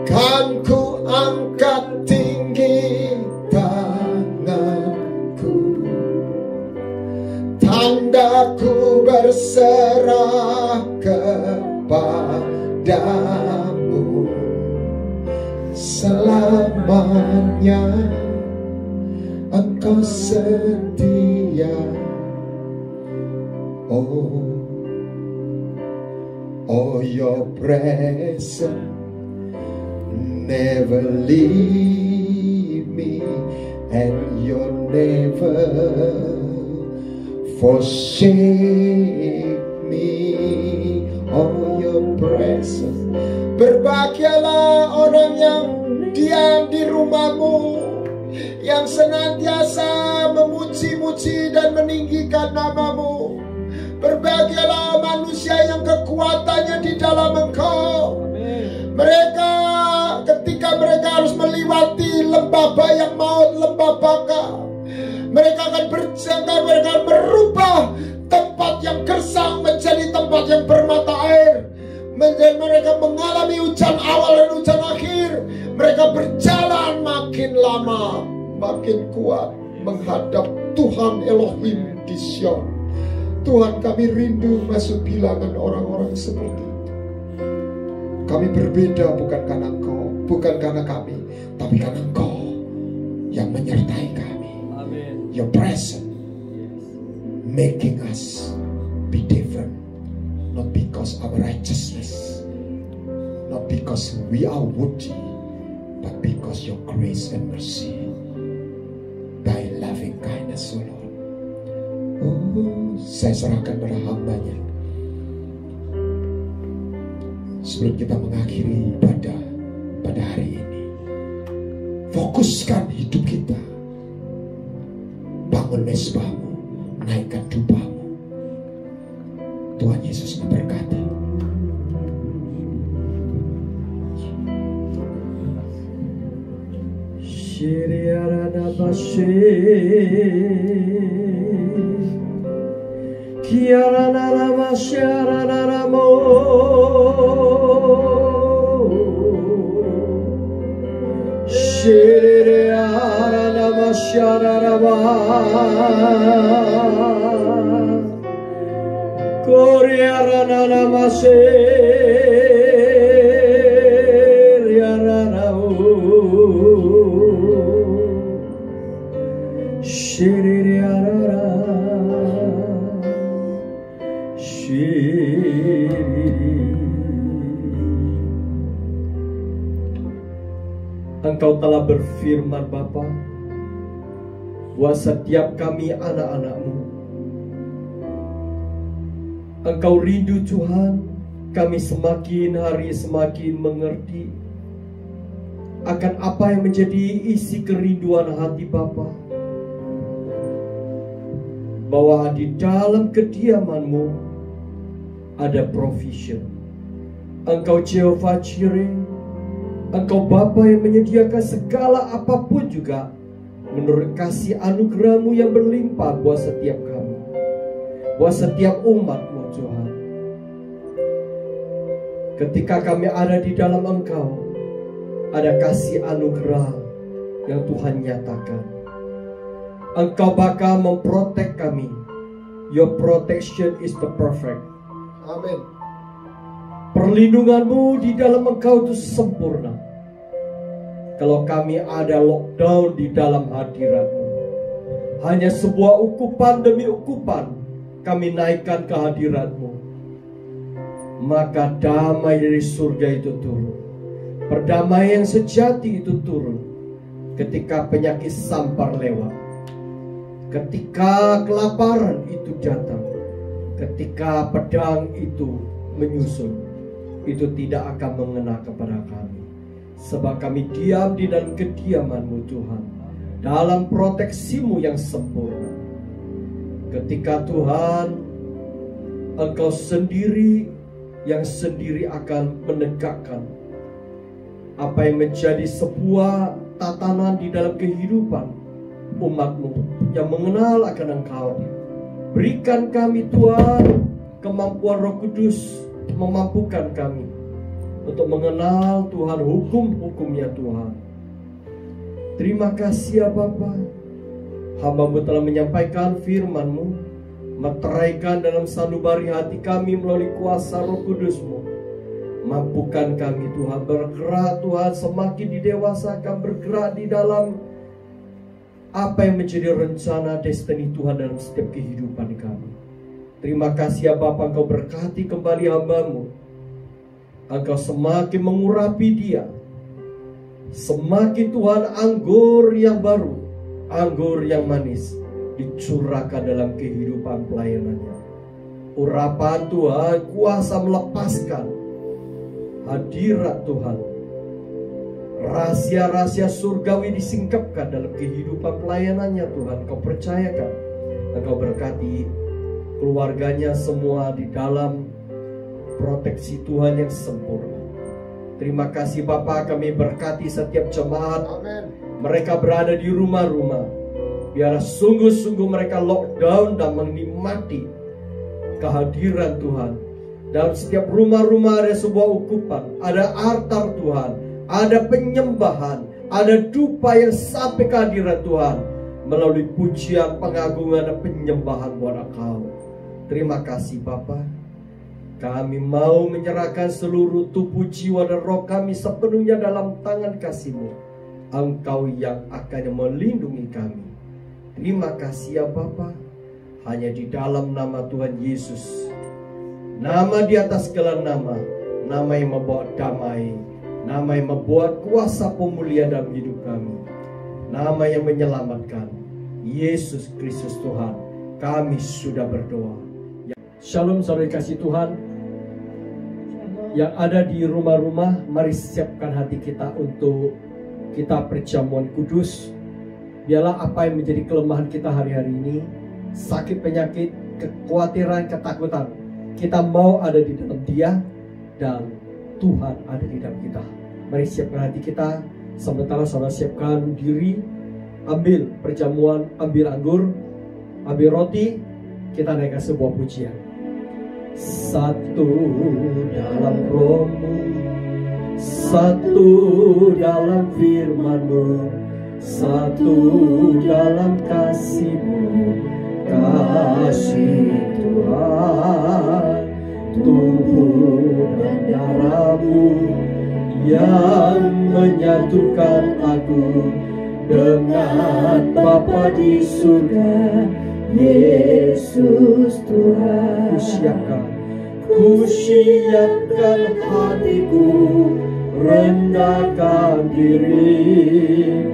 kan ku angkat tinggi tanganku, tandaku berserah kepadamu. Selamanya Engkau setia. Oh, your presence never leave me, and you'll never forsake me. Oh, your presence. Berbahagialah orang yang diam di rumah-Mu, yang senantiasa memuji-muji dan meninggikan nama-Mu. Berbahagialah manusia yang kekuatannya di dalam Engkau. Mereka ketika mereka harus melewati lembah bayang maut, lembah baka, mereka akan berjaga, mereka akan merubah tempat yang gersang menjadi tempat yang bermata air. Mereka mengalami hujan awal dan hujan akhir. Mereka berjalan makin lama makin kuat menghadap Tuhan Elohim di Sion. Tuhan, kami rindu masuk bilangan orang-orang seperti itu. Kami berbeda bukan karena Engkau, bukan karena kami, tapi karena Engkau yang menyertai kami. Amen. Your presence making us be different, not because our righteousness, not because we are worthy, but because your grace and mercy, thy loving kindness, O Lord. Oh, saya serahkan pada hamba-Nya. Sebelum kita mengakhiri ibadah pada hari ini, fokuskan hidup kita. Bangun mesbah-Mu, naikkan dupa-Mu. Tuhan Yesus memberkati. Engkau telah berfirman Bapa, bahwa setiap kami anak-anak-Mu, Engkau rindu Tuhan, kami semakin hari semakin mengerti akan apa yang menjadi isi kerinduan hati Bapa, bahwa di dalam kediaman-Mu ada provision. Engkau Jehovah Jireh, Engkau Bapa yang menyediakan segala apapun juga menurut kasih anugerah-Mu yang berlimpah buat setiap kami, buat setiap umat-Mu Tuhan. Ketika kami ada di dalam Engkau, ada kasih anugerah yang Tuhan nyatakan. Engkau bakal memprotek kami. Your protection is the perfect. Amin. Perlindungan-Mu di dalam Engkau itu sempurna. Kalau kami ada lockdown di dalam hadirat-Mu, hanya sebuah ukupan demi ukupan kami naikkan ke hadirat-Mu, maka damai dari surga itu turun. Perdamaian sejati itu turun ketika penyakit sampar lewat, ketika kelaparan itu datang, ketika pedang itu menyusul. Itu tidak akan mengena kepada kami. Sebab kami diam di dalam kediaman-Mu Tuhan, dalam proteksi-Mu yang sempurna. Ketika Tuhan, Engkau sendiri yang sendiri akan menegakkan apa yang menjadi sebuah tatanan di dalam kehidupan umat-Mu yang mengenal akan Engkau. Berikan kami Tuhan kemampuan Roh Kudus, memampukan kami untuk mengenal Tuhan, hukum-hukumnya Tuhan. Terima kasih ya Bapa, hamba-Mu telah menyampaikan firman-Mu, meteraikan dalam sanubari hati kami melalui kuasa Roh Kudus-Mu. Mampukan kami Tuhan bergerak Tuhan, semakin didewasakan, bergerak di dalam apa yang menjadi rencana destiny Tuhan dalam setiap kehidupan kami. Terima kasih ya Bapa, Engkau berkati kembali hamba-Mu. Engkau semakin mengurapi dia. Semakin Tuhan anggur yang baru, anggur yang manis dicurahkan dalam kehidupan pelayanannya. Urapan Tuhan, kuasa melepaskan hadirat Tuhan. Rahasia-rahasia surgawi disingkapkan dalam kehidupan pelayanannya Tuhan. Kau percayakan, Engkau berkati keluarganya semua di dalam proteksi Tuhan yang sempurna. Terima kasih Bapa, kami berkati setiap jemaat. Mereka berada di rumah-rumah. Biar sungguh-sungguh mereka lockdown dan menikmati kehadiran Tuhan. Dalam setiap rumah-rumah ada sebuah ukupan, ada altar Tuhan, ada penyembahan, ada dupa yang sampai kehadiran Tuhan melalui pujian, pengagungan, dan penyembahan buat Engkau. Terima kasih Bapa. Kami mau menyerahkan seluruh tubuh, jiwa, dan roh kami sepenuhnya dalam tangan kasih-Mu. Engkau yang akan melindungi kami. Terima kasih ya Bapa. Hanya di dalam nama Tuhan Yesus, nama di atas segala nama, nama yang membawa damai, nama yang membuat kuasa pemulihan dalam hidup kami, nama yang menyelamatkan, Yesus Kristus Tuhan, kami sudah berdoa. Shalom saudara kasih Tuhan yang ada di rumah-rumah, mari siapkan hati kita untuk kita perjamuan kudus. Biarlah apa yang menjadi kelemahan kita hari-hari ini, sakit, penyakit, kekhawatiran, ketakutan, kita mau ada di dalam Dia dan Tuhan ada di dalam kita. Mari siapkan hati kita. Sementara saudara siapkan diri, ambil perjamuan, ambil anggur, ambil roti, kita naikkan sebuah pujian. Satu dalam Roh-Mu, satu dalam firman-Mu, satu dalam kasih-Mu, kasih Tuhan, tubuh dan darah-Mu yang menyatukan aku dengan Bapa di surga, Yesus Tuhan. Kusiapkan hatiku, rendahkan diri,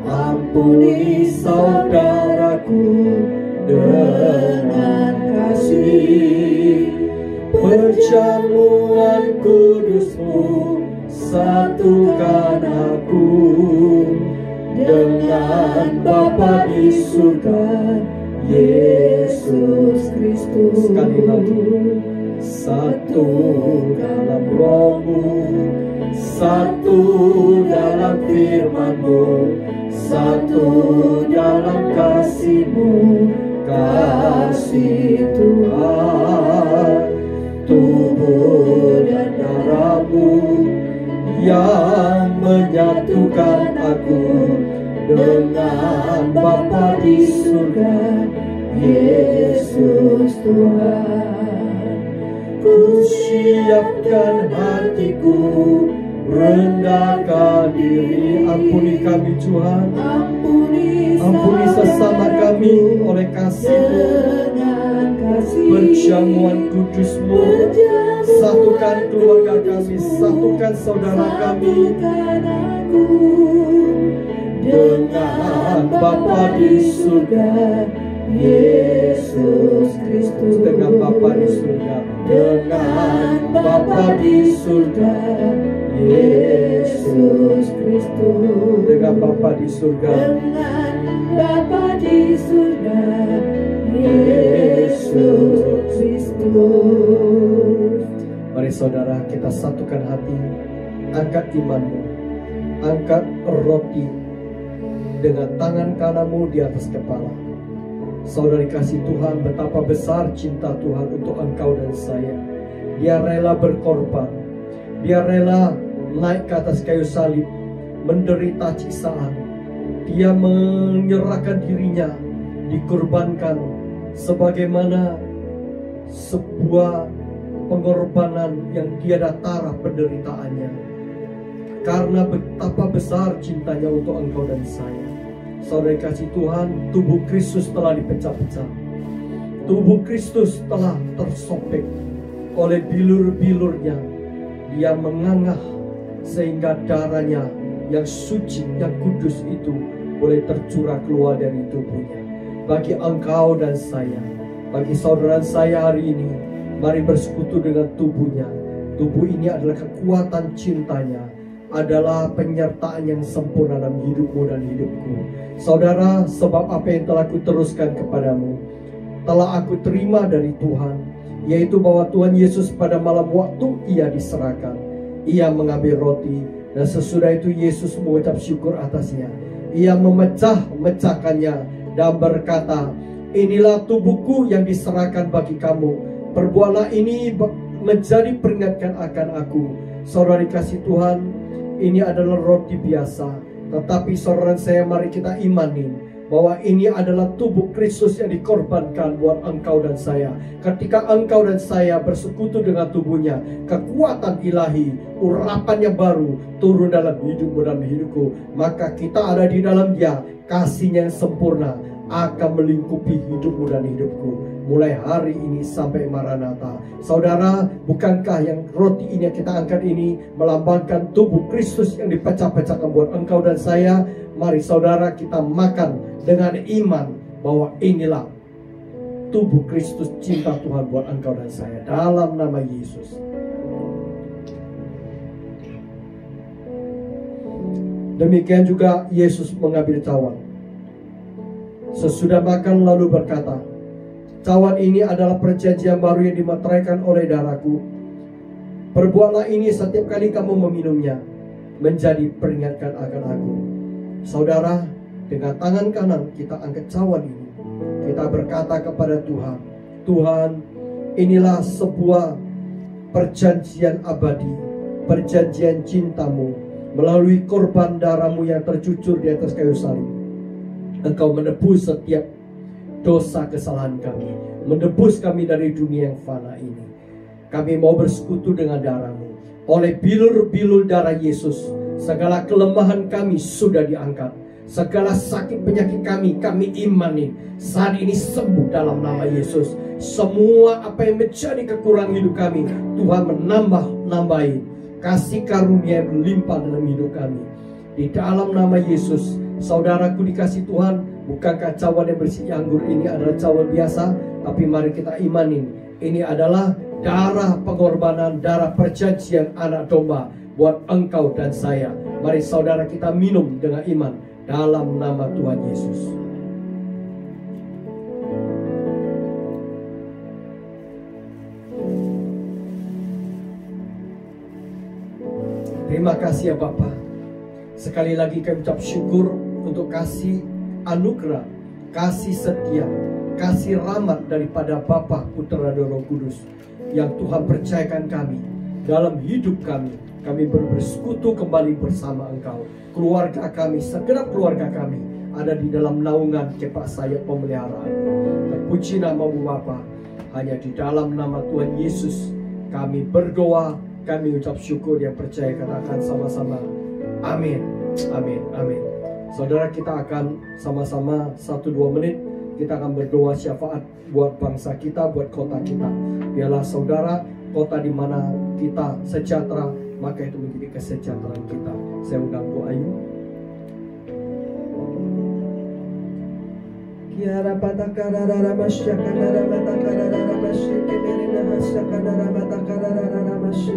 ampuni saudaraku dengan kasih. Perjamuan kudus-Mu satukan aku dengan Bapa di surga, Yesus Kristus. Sekali lagi, satu dalam Roh-Mu, satu dalam firman-Mu, satu dalam kasih-Mu, kasih Tuhan, tubuh dan darah-Mu yang menyatukan aku dengan Bapa di surga, Yesus Tuhan. Kusiapkan hatiku, rendahkan diri, ampuni kami Tuhan, ampuni sesama kami oleh kasih-Mu. Perjamuan kudus-Mu, satukan keluarga kami, satukan saudara kami dengan Bapa di surga, Yesus Kristus. Dengan Bapa di surga, dengan Bapa di surga, Yesus Kristus. Dengan Bapa di surga, dengan Bapa di surga, Yesus Kristus. Mari saudara, kita satukan hati, angkat imanmu, angkat roti dengan tangan kananmu di atas kepala. Saudara kasih Tuhan, betapa besar cinta Tuhan untuk engkau dan saya. Dia rela berkorban, dia rela naik ke atas kayu salib, menderita siksaan. Dia menyerahkan dirinya, dikorbankan sebagaimana sebuah pengorbanan yang tiada tara penderitaannya. Karena betapa besar cintanya untuk engkau dan saya. Saudara kasih Tuhan, tubuh Kristus telah dipecah-pecah. Tubuh Kristus telah tersobek oleh bilur-bilurnya. Dia mengangah sehingga darahnya yang suci, yang kudus itu boleh tercurah keluar dari tubuhnya. Bagi engkau dan saya, bagi saudara saya hari ini, mari bersekutu dengan tubuhnya. Tubuh ini adalah kekuatan cintanya, adalah penyertaan yang sempurna dalam hidupmu dan hidupku. Saudara, sebab apa yang telah kuteruskan kepadamu, telah aku terima dari Tuhan, yaitu bahwa Tuhan Yesus pada malam waktu ia diserahkan, ia mengambil roti, dan sesudah itu Yesus mengucap syukur atasnya. Ia memecah-mecahkannya dan berkata, inilah tubuhku yang diserahkan bagi kamu. Perbuatlah ini menjadi peringatkan akan aku. Saudara dikasih Tuhan, ini adalah roti biasa, tetapi saudara saya, mari kita imani bahwa ini adalah tubuh Kristus yang dikorbankan buat engkau dan saya. Ketika engkau dan saya bersekutu dengan tubuhnya, kekuatan ilahi, urapan yang baru turun dalam hidupmu dan hidupku. Maka kita ada di dalam Dia, kasihnya yang sempurna akan melingkupi hidupmu dan hidupku mulai hari ini sampai Maranatha. Saudara, bukankah yang roti ini yang kita angkat ini melambangkan tubuh Kristus yang dipecah-pecahkan buat engkau dan saya? Mari saudara, kita makan dengan iman bahwa inilah tubuh Kristus, cinta Tuhan buat engkau dan saya, dalam nama Yesus. Demikian juga Yesus mengambil cawan. Sesudah makan lalu berkata, cawan ini adalah perjanjian baru yang dimeteraikan oleh darahku. Perbuatlah ini setiap kali kamu meminumnya, menjadi peringatkan akan aku. Saudara, dengan tangan kanan kita angkat cawan ini. Kita berkata kepada Tuhan, Tuhan, inilah sebuah perjanjian abadi, perjanjian cintamu, melalui korban darahmu yang tercucur di atas kayu salib. Engkau menebus setiap dosa kesalahan kami, menebus kami dari dunia yang fana ini. Kami mau bersekutu dengan darahmu. Oleh bilur-bilur darah Yesus, segala kelemahan kami sudah diangkat. Segala sakit penyakit kami imani saat ini sembuh dalam nama Yesus. Semua apa yang menjadi kekurangan hidup kami, Tuhan menambah-nambahi kasih karunia yang berlimpah dalam hidup kami. Di dalam nama Yesus, saudaraku dikasih Tuhan, bukankah cawan yang berisi anggur ini adalah cawan biasa? Tapi mari kita imani, ini adalah darah pengorbanan, darah perjanjian anak domba buat engkau dan saya. Mari saudara kita minum dengan iman dalam nama Tuhan Yesus. Terima kasih ya Bapa. Sekali lagi kami ucap syukur untuk kasih anugerah, kasih setia, kasih rahmat daripada Bapa, Putra dan Roh Kudus yang Tuhan percayakan kami dalam hidup kami. Kami bersekutu kembali bersama Engkau. Keluarga kami, segenap keluarga kami ada di dalam naungan kepak sayap pemeliharaan. Terpuji namamu Bapa. Hanya di dalam nama Tuhan Yesus kami berdoa, kami ucap syukur yang percayakan akan sama-sama. Amin, amin, amin. Saudara, kita akan sama-sama 1-2 menit kita akan berdoa syafaat buat bangsa kita, buat kota kita. Biarlah saudara, kota di mana kita sejahtera, maka itu menjadi kesejahteraan kita. Saya undang Bu Ayu. Kiara patakarara masyakara matakarara masyi kemerina hasyakara matakarara masyi.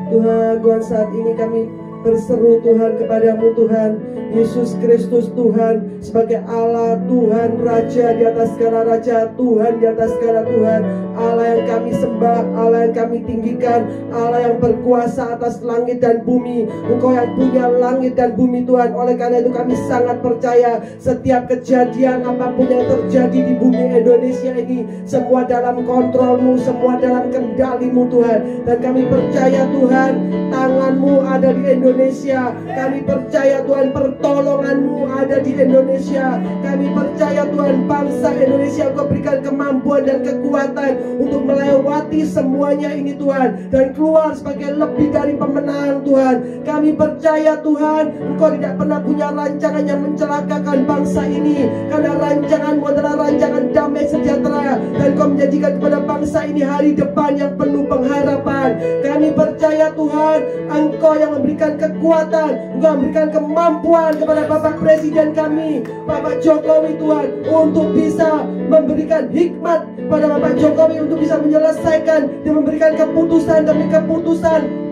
Tuhan, saat ini kami berseru Tuhan kepadamu Tuhan Yesus Kristus Tuhan sebagai Allah, Tuhan Raja di atas segala Raja, Tuhan di atas segala Tuhan, Allah yang kami sembah, Allah yang kami tinggikan, Allah yang berkuasa atas langit dan bumi. Engkau yang punya langit dan bumi Tuhan. Oleh karena itu kami sangat percaya setiap kejadian apapun yang terjadi di bumi Indonesia ini semua dalam kontrolmu, semua dalam kendalimu Tuhan. Dan kami percaya Tuhan tanganmu ada di Indonesia. Kami percaya Tuhan pertolonganmu ada di Indonesia. Kami percaya Tuhan bangsa Indonesia Engkau berikan kemampuan dan kekuatan untuk melewati semuanya ini Tuhan, dan keluar sebagai lebih dari pemenang Tuhan. Kami percaya Tuhan Engkau tidak pernah punya rancangan yang mencelakakan bangsa ini, karena rancanganmu adalah rancangan damai sejahtera, dan Engkau menjanjikan kepada bangsa ini hari depan yang penuh pengharapan. Kami percaya Tuhan Engkau yang memberikan kekuatan, Engkau memberikan kemampuan kepada Bapak Presiden kami, Bapak Jokowi Tuhan, untuk bisa memberikan hikmat pada Bapak Jokowi untuk bisa menyelesaikan dan memberikan keputusan demi keputusan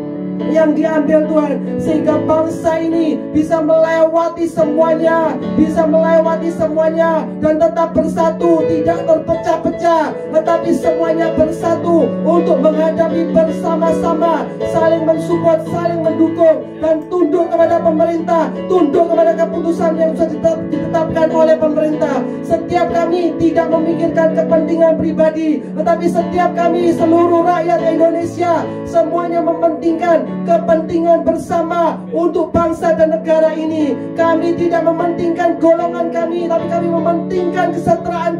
yang diambil Tuhan, sehingga bangsa ini bisa melewati semuanya, dan tetap bersatu, tidak terpecah-pecah, tetapi semuanya bersatu untuk menghadapi bersama-sama, saling mensupport, saling mendukung, dan tunduk kepada pemerintah, tunduk kepada keputusan yang sudah ditetapkan oleh pemerintah. Setiap kami tidak memikirkan kepentingan pribadi, tetapi setiap kami, seluruh rakyat Indonesia, semuanya mementingkan kepentingan bersama untuk bangsa dan negara ini. Kami tidak mementingkan golongan kami, tapi kami mementingkan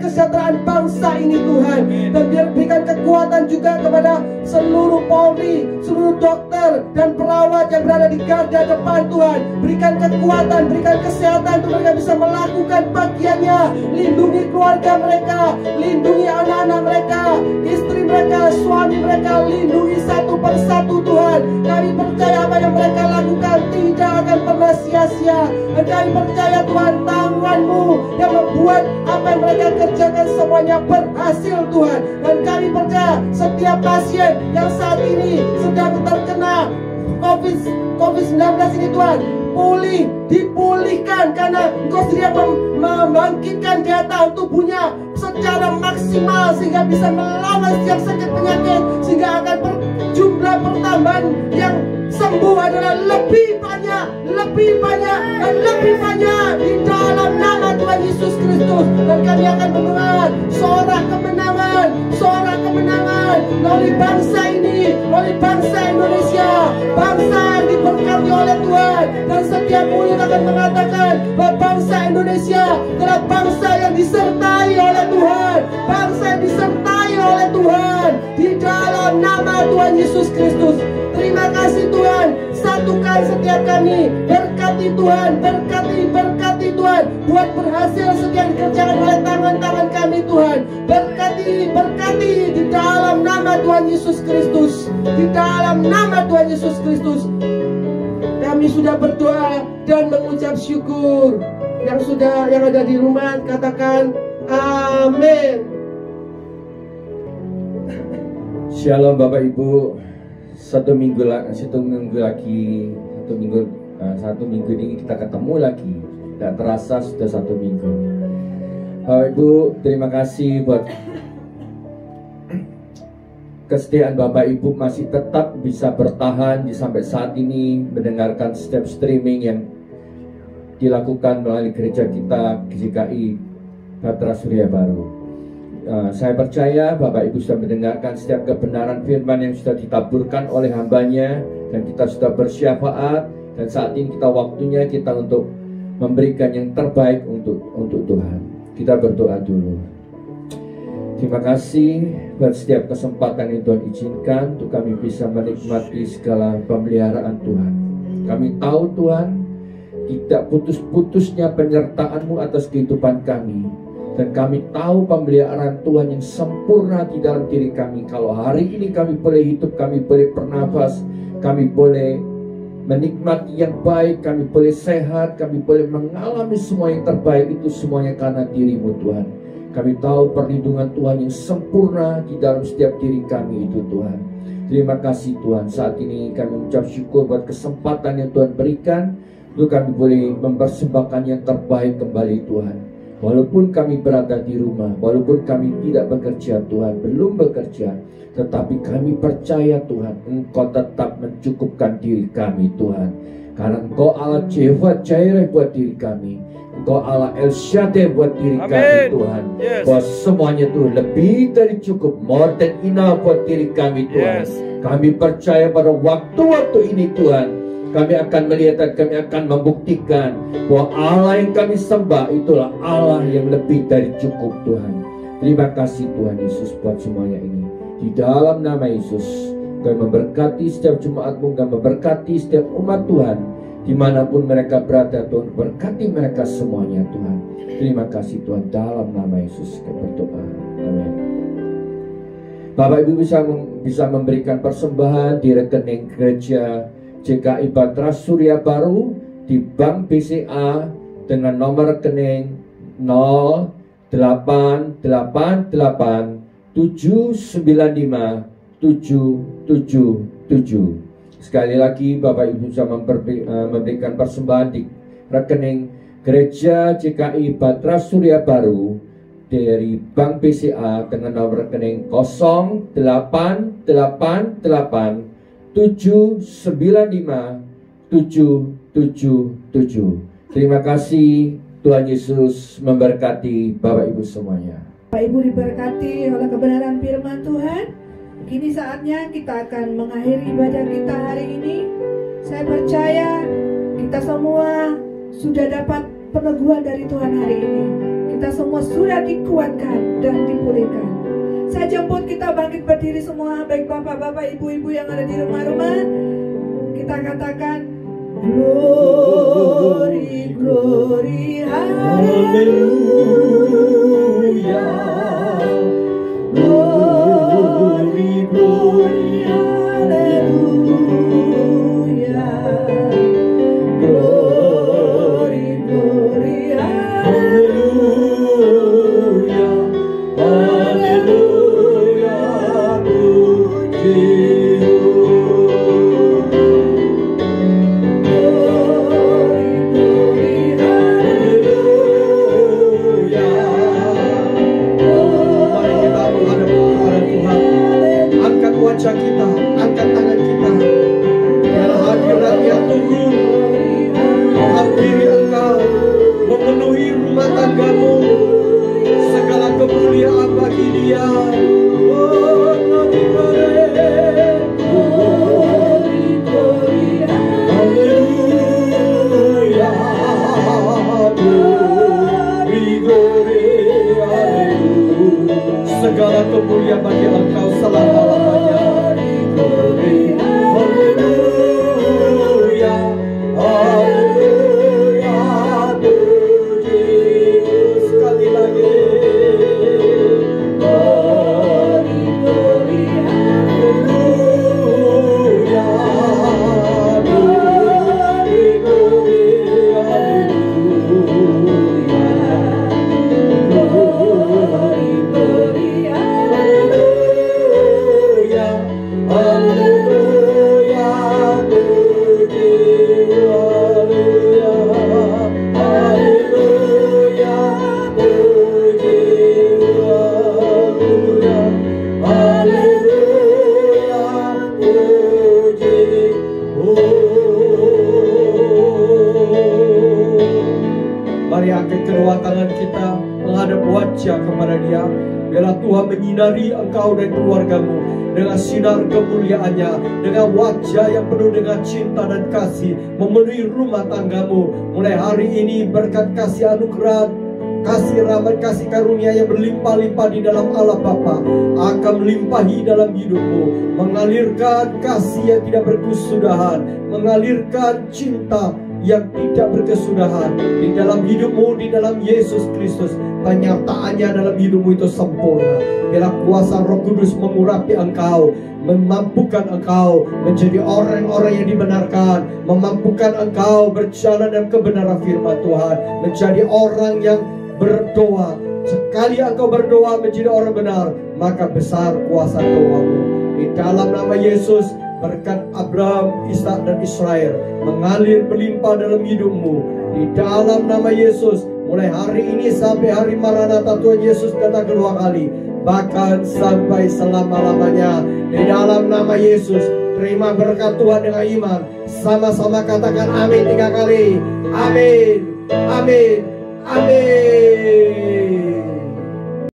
kesejahteraan bangsa ini Tuhan. Dan biar berikan kekuatan juga kepada seluruh Polri, seluruh dokter dan perawat yang berada di garda depan Tuhan. Berikan kekuatan, berikan kesehatan untuk mereka bisa melakukan bagiannya. Lindungi keluarga mereka, lindungi anak-anak mereka, istri mereka, suami mereka, lindungi satu persatu Tuhan. Kami percaya apa yang mereka lakukan tidak akan pernah sia-sia. Kami percaya Tuhan tangan-Mu yang membuat apa yang mereka kerjakan semuanya berhasil Tuhan. Dan kami percaya setiap pasien yang saat ini sedang terkena COVID-19 ini Tuhan, dipulihkan karena Engkau sendiri membangkitkan daya tahan tubuhnya secara maksimal sehingga bisa melawan setiap sakit penyakit, sehingga akan jumlah pertambahan yang sembuh adalah lebih banyak di dalam nama Tuhan Yesus Kristus. Dan kami akan mendengar suara kemenangan melalui bangsa ini, melalui bangsa Indonesia, bangsa yang diberkati oleh Tuhan. Dan setiap mulut akan mengatakan bahwa bangsa Indonesia adalah bangsa yang disertai oleh Tuhan, bangsa yang disertai oleh Tuhan di dalam nama Tuhan Yesus Kristus. Terima kasih Tuhan, satukan setiap kami, berkati Tuhan, berkati Tuhan, buat berhasil setiap dikerjakan oleh tangan-tangan kami Tuhan. Berkati di dalam nama Tuhan Yesus Kristus, di dalam nama Tuhan Yesus Kristus. Kami sudah berdoa dan mengucap syukur. Yang ada di rumah katakan amin. Shalom Bapak Ibu. Satu minggu ini kita ketemu lagi. Tidak terasa sudah 1 minggu. Bapak Ibu, terima kasih buat kesetiaan Bapak Ibu masih tetap bisa bertahan sampai saat ini mendengarkan setiap streaming yang dilakukan melalui gereja kita GKI Batra Surya Baru. Saya percaya Bapak Ibu sudah mendengarkan setiap kebenaran firman yang sudah ditaburkan oleh hambanya, dan kita sudah bersyafaat, dan saat ini waktunya kita untuk memberikan yang terbaik untuk Tuhan. Kita berdoa dulu. Terima kasih buat setiap kesempatan yang Tuhan izinkan untuk kami bisa menikmati segala pemeliharaan Tuhan. Kami tahu Tuhan, tidak putus-putusnya penyertaan-Mu atas kehidupan kami. Dan kami tahu pemeliharaan Tuhan yang sempurna di dalam diri kami. Kalau hari ini kami boleh hidup, kami boleh bernafas, kami boleh menikmati yang baik, kami boleh sehat, kami boleh mengalami semua yang terbaik, itu semuanya karena diri-Mu Tuhan. Kami tahu perlindungan Tuhan yang sempurna di dalam setiap diri kami itu Tuhan. Terima kasih Tuhan. Saat ini kami mengucap syukur buat kesempatan yang Tuhan berikan untuk kami boleh mempersembahkan yang terbaik kembali Tuhan. Walaupun kami berada di rumah, walaupun kami tidak bekerja Tuhan, belum bekerja, tetapi kami percaya Tuhan, Engkau tetap mencukupkan diri kami Tuhan. Karena Engkau Allah Jehovah Jireh buat diri kami, Engkau Allah El Shaddai buat diri kami Tuhan. Bahwa semuanya Tuhan lebih dari cukup, more than enough buat diri kami Tuhan. Kami percaya pada waktu-waktu ini Tuhan, kami akan melihat dan kami akan membuktikan bahwa Allah yang kami sembah itulah Allah yang lebih dari cukup Tuhan. Terima kasih Tuhan Yesus buat semuanya ini. Di dalam nama Yesus, kami memberkati setiap jemaat-Mu, kami memberkati setiap umat Tuhan, dimanapun mereka berada Tuhan, berkati mereka semuanya Tuhan. Terima kasih Tuhan, dalam nama Yesus kami berdoa. Amin. Bapak Ibu bisa memberikan persembahan di rekening gereja GKI Batras Surya Baru di Bank BCA dengan nomor rekening 0888795777. Sekali lagi Bapak Ibu bisa memberikan persembahan di rekening Gereja GKI Batras Surya Baru dari Bank BCA dengan nomor rekening 0888795777. Terima kasih. Tuhan Yesus memberkati Bapak Ibu semuanya. Bapak Ibu diberkati oleh kebenaran firman Tuhan. Kini saatnya kita akan mengakhiri ibadah kita hari ini. Saya percaya kita semua sudah dapat peneguhan dari Tuhan hari ini. Kita semua sudah dikuatkan dan dipulihkan. Saya jemput kita bangkit berdiri semua, baik bapak-bapak, ibu-ibu yang ada di rumah-rumah. Kita katakan, glory, glory, hallelujah. Glory, glory, hallelujah. Glory, glory, hallelujah. Hallelujah, puji. Wajah kita, angkat tangan kita. Biarlah hadirat yang turun menghampiri engkau, memenuhi rumah tanggamu. Segala kemuliaan bagi Dia. Oh, haleluya, segala kemuliaan bagi engkau selama-lamanya. Haleluya, haleluya, puji. Sekali lagi. Haleluya, Mari angkat kedua tangan kita menghadap wajah kepada Dia. Biarlah Tuhan menyinari engkau dan keluargamu dengan sinar kemuliaannya, dengan wajah yang penuh dengan cinta dan kasih, memenuhi rumah tanggamu. Mulai hari ini berkat kasih anugerah, kasih rahmat, kasih karunia yang berlimpah-limpah di dalam Allah Bapa akan melimpahi dalam hidupmu, mengalirkan kasih yang tidak berkesudahan, mengalirkan cinta yang tidak berkesudahan di dalam hidupmu, di dalam Yesus Kristus. Penyertaannya dalam hidupmu itu sempurna. Biarlah kuasa Roh Kudus mengurapi engkau, memampukan engkau menjadi orang-orang yang dibenarkan, memampukan engkau berjalan dalam kebenaran firman Tuhan, menjadi orang yang berdoa Sekali engkau berdoa menjadi orang benar, maka besar kuasa doamu. Di dalam nama Yesus, berkat Abraham, Ishak dan Israel mengalir berlimpah dalam hidupmu. Di dalam nama Yesus, mulai hari ini sampai hari Maranatha Tuhan Yesus datang kedua kali, bahkan sampai selama-lamanya. Di dalam nama Yesus, terima berkat Tuhan dengan iman. Sama-sama katakan amin 3 kali. Amin, amin, amin.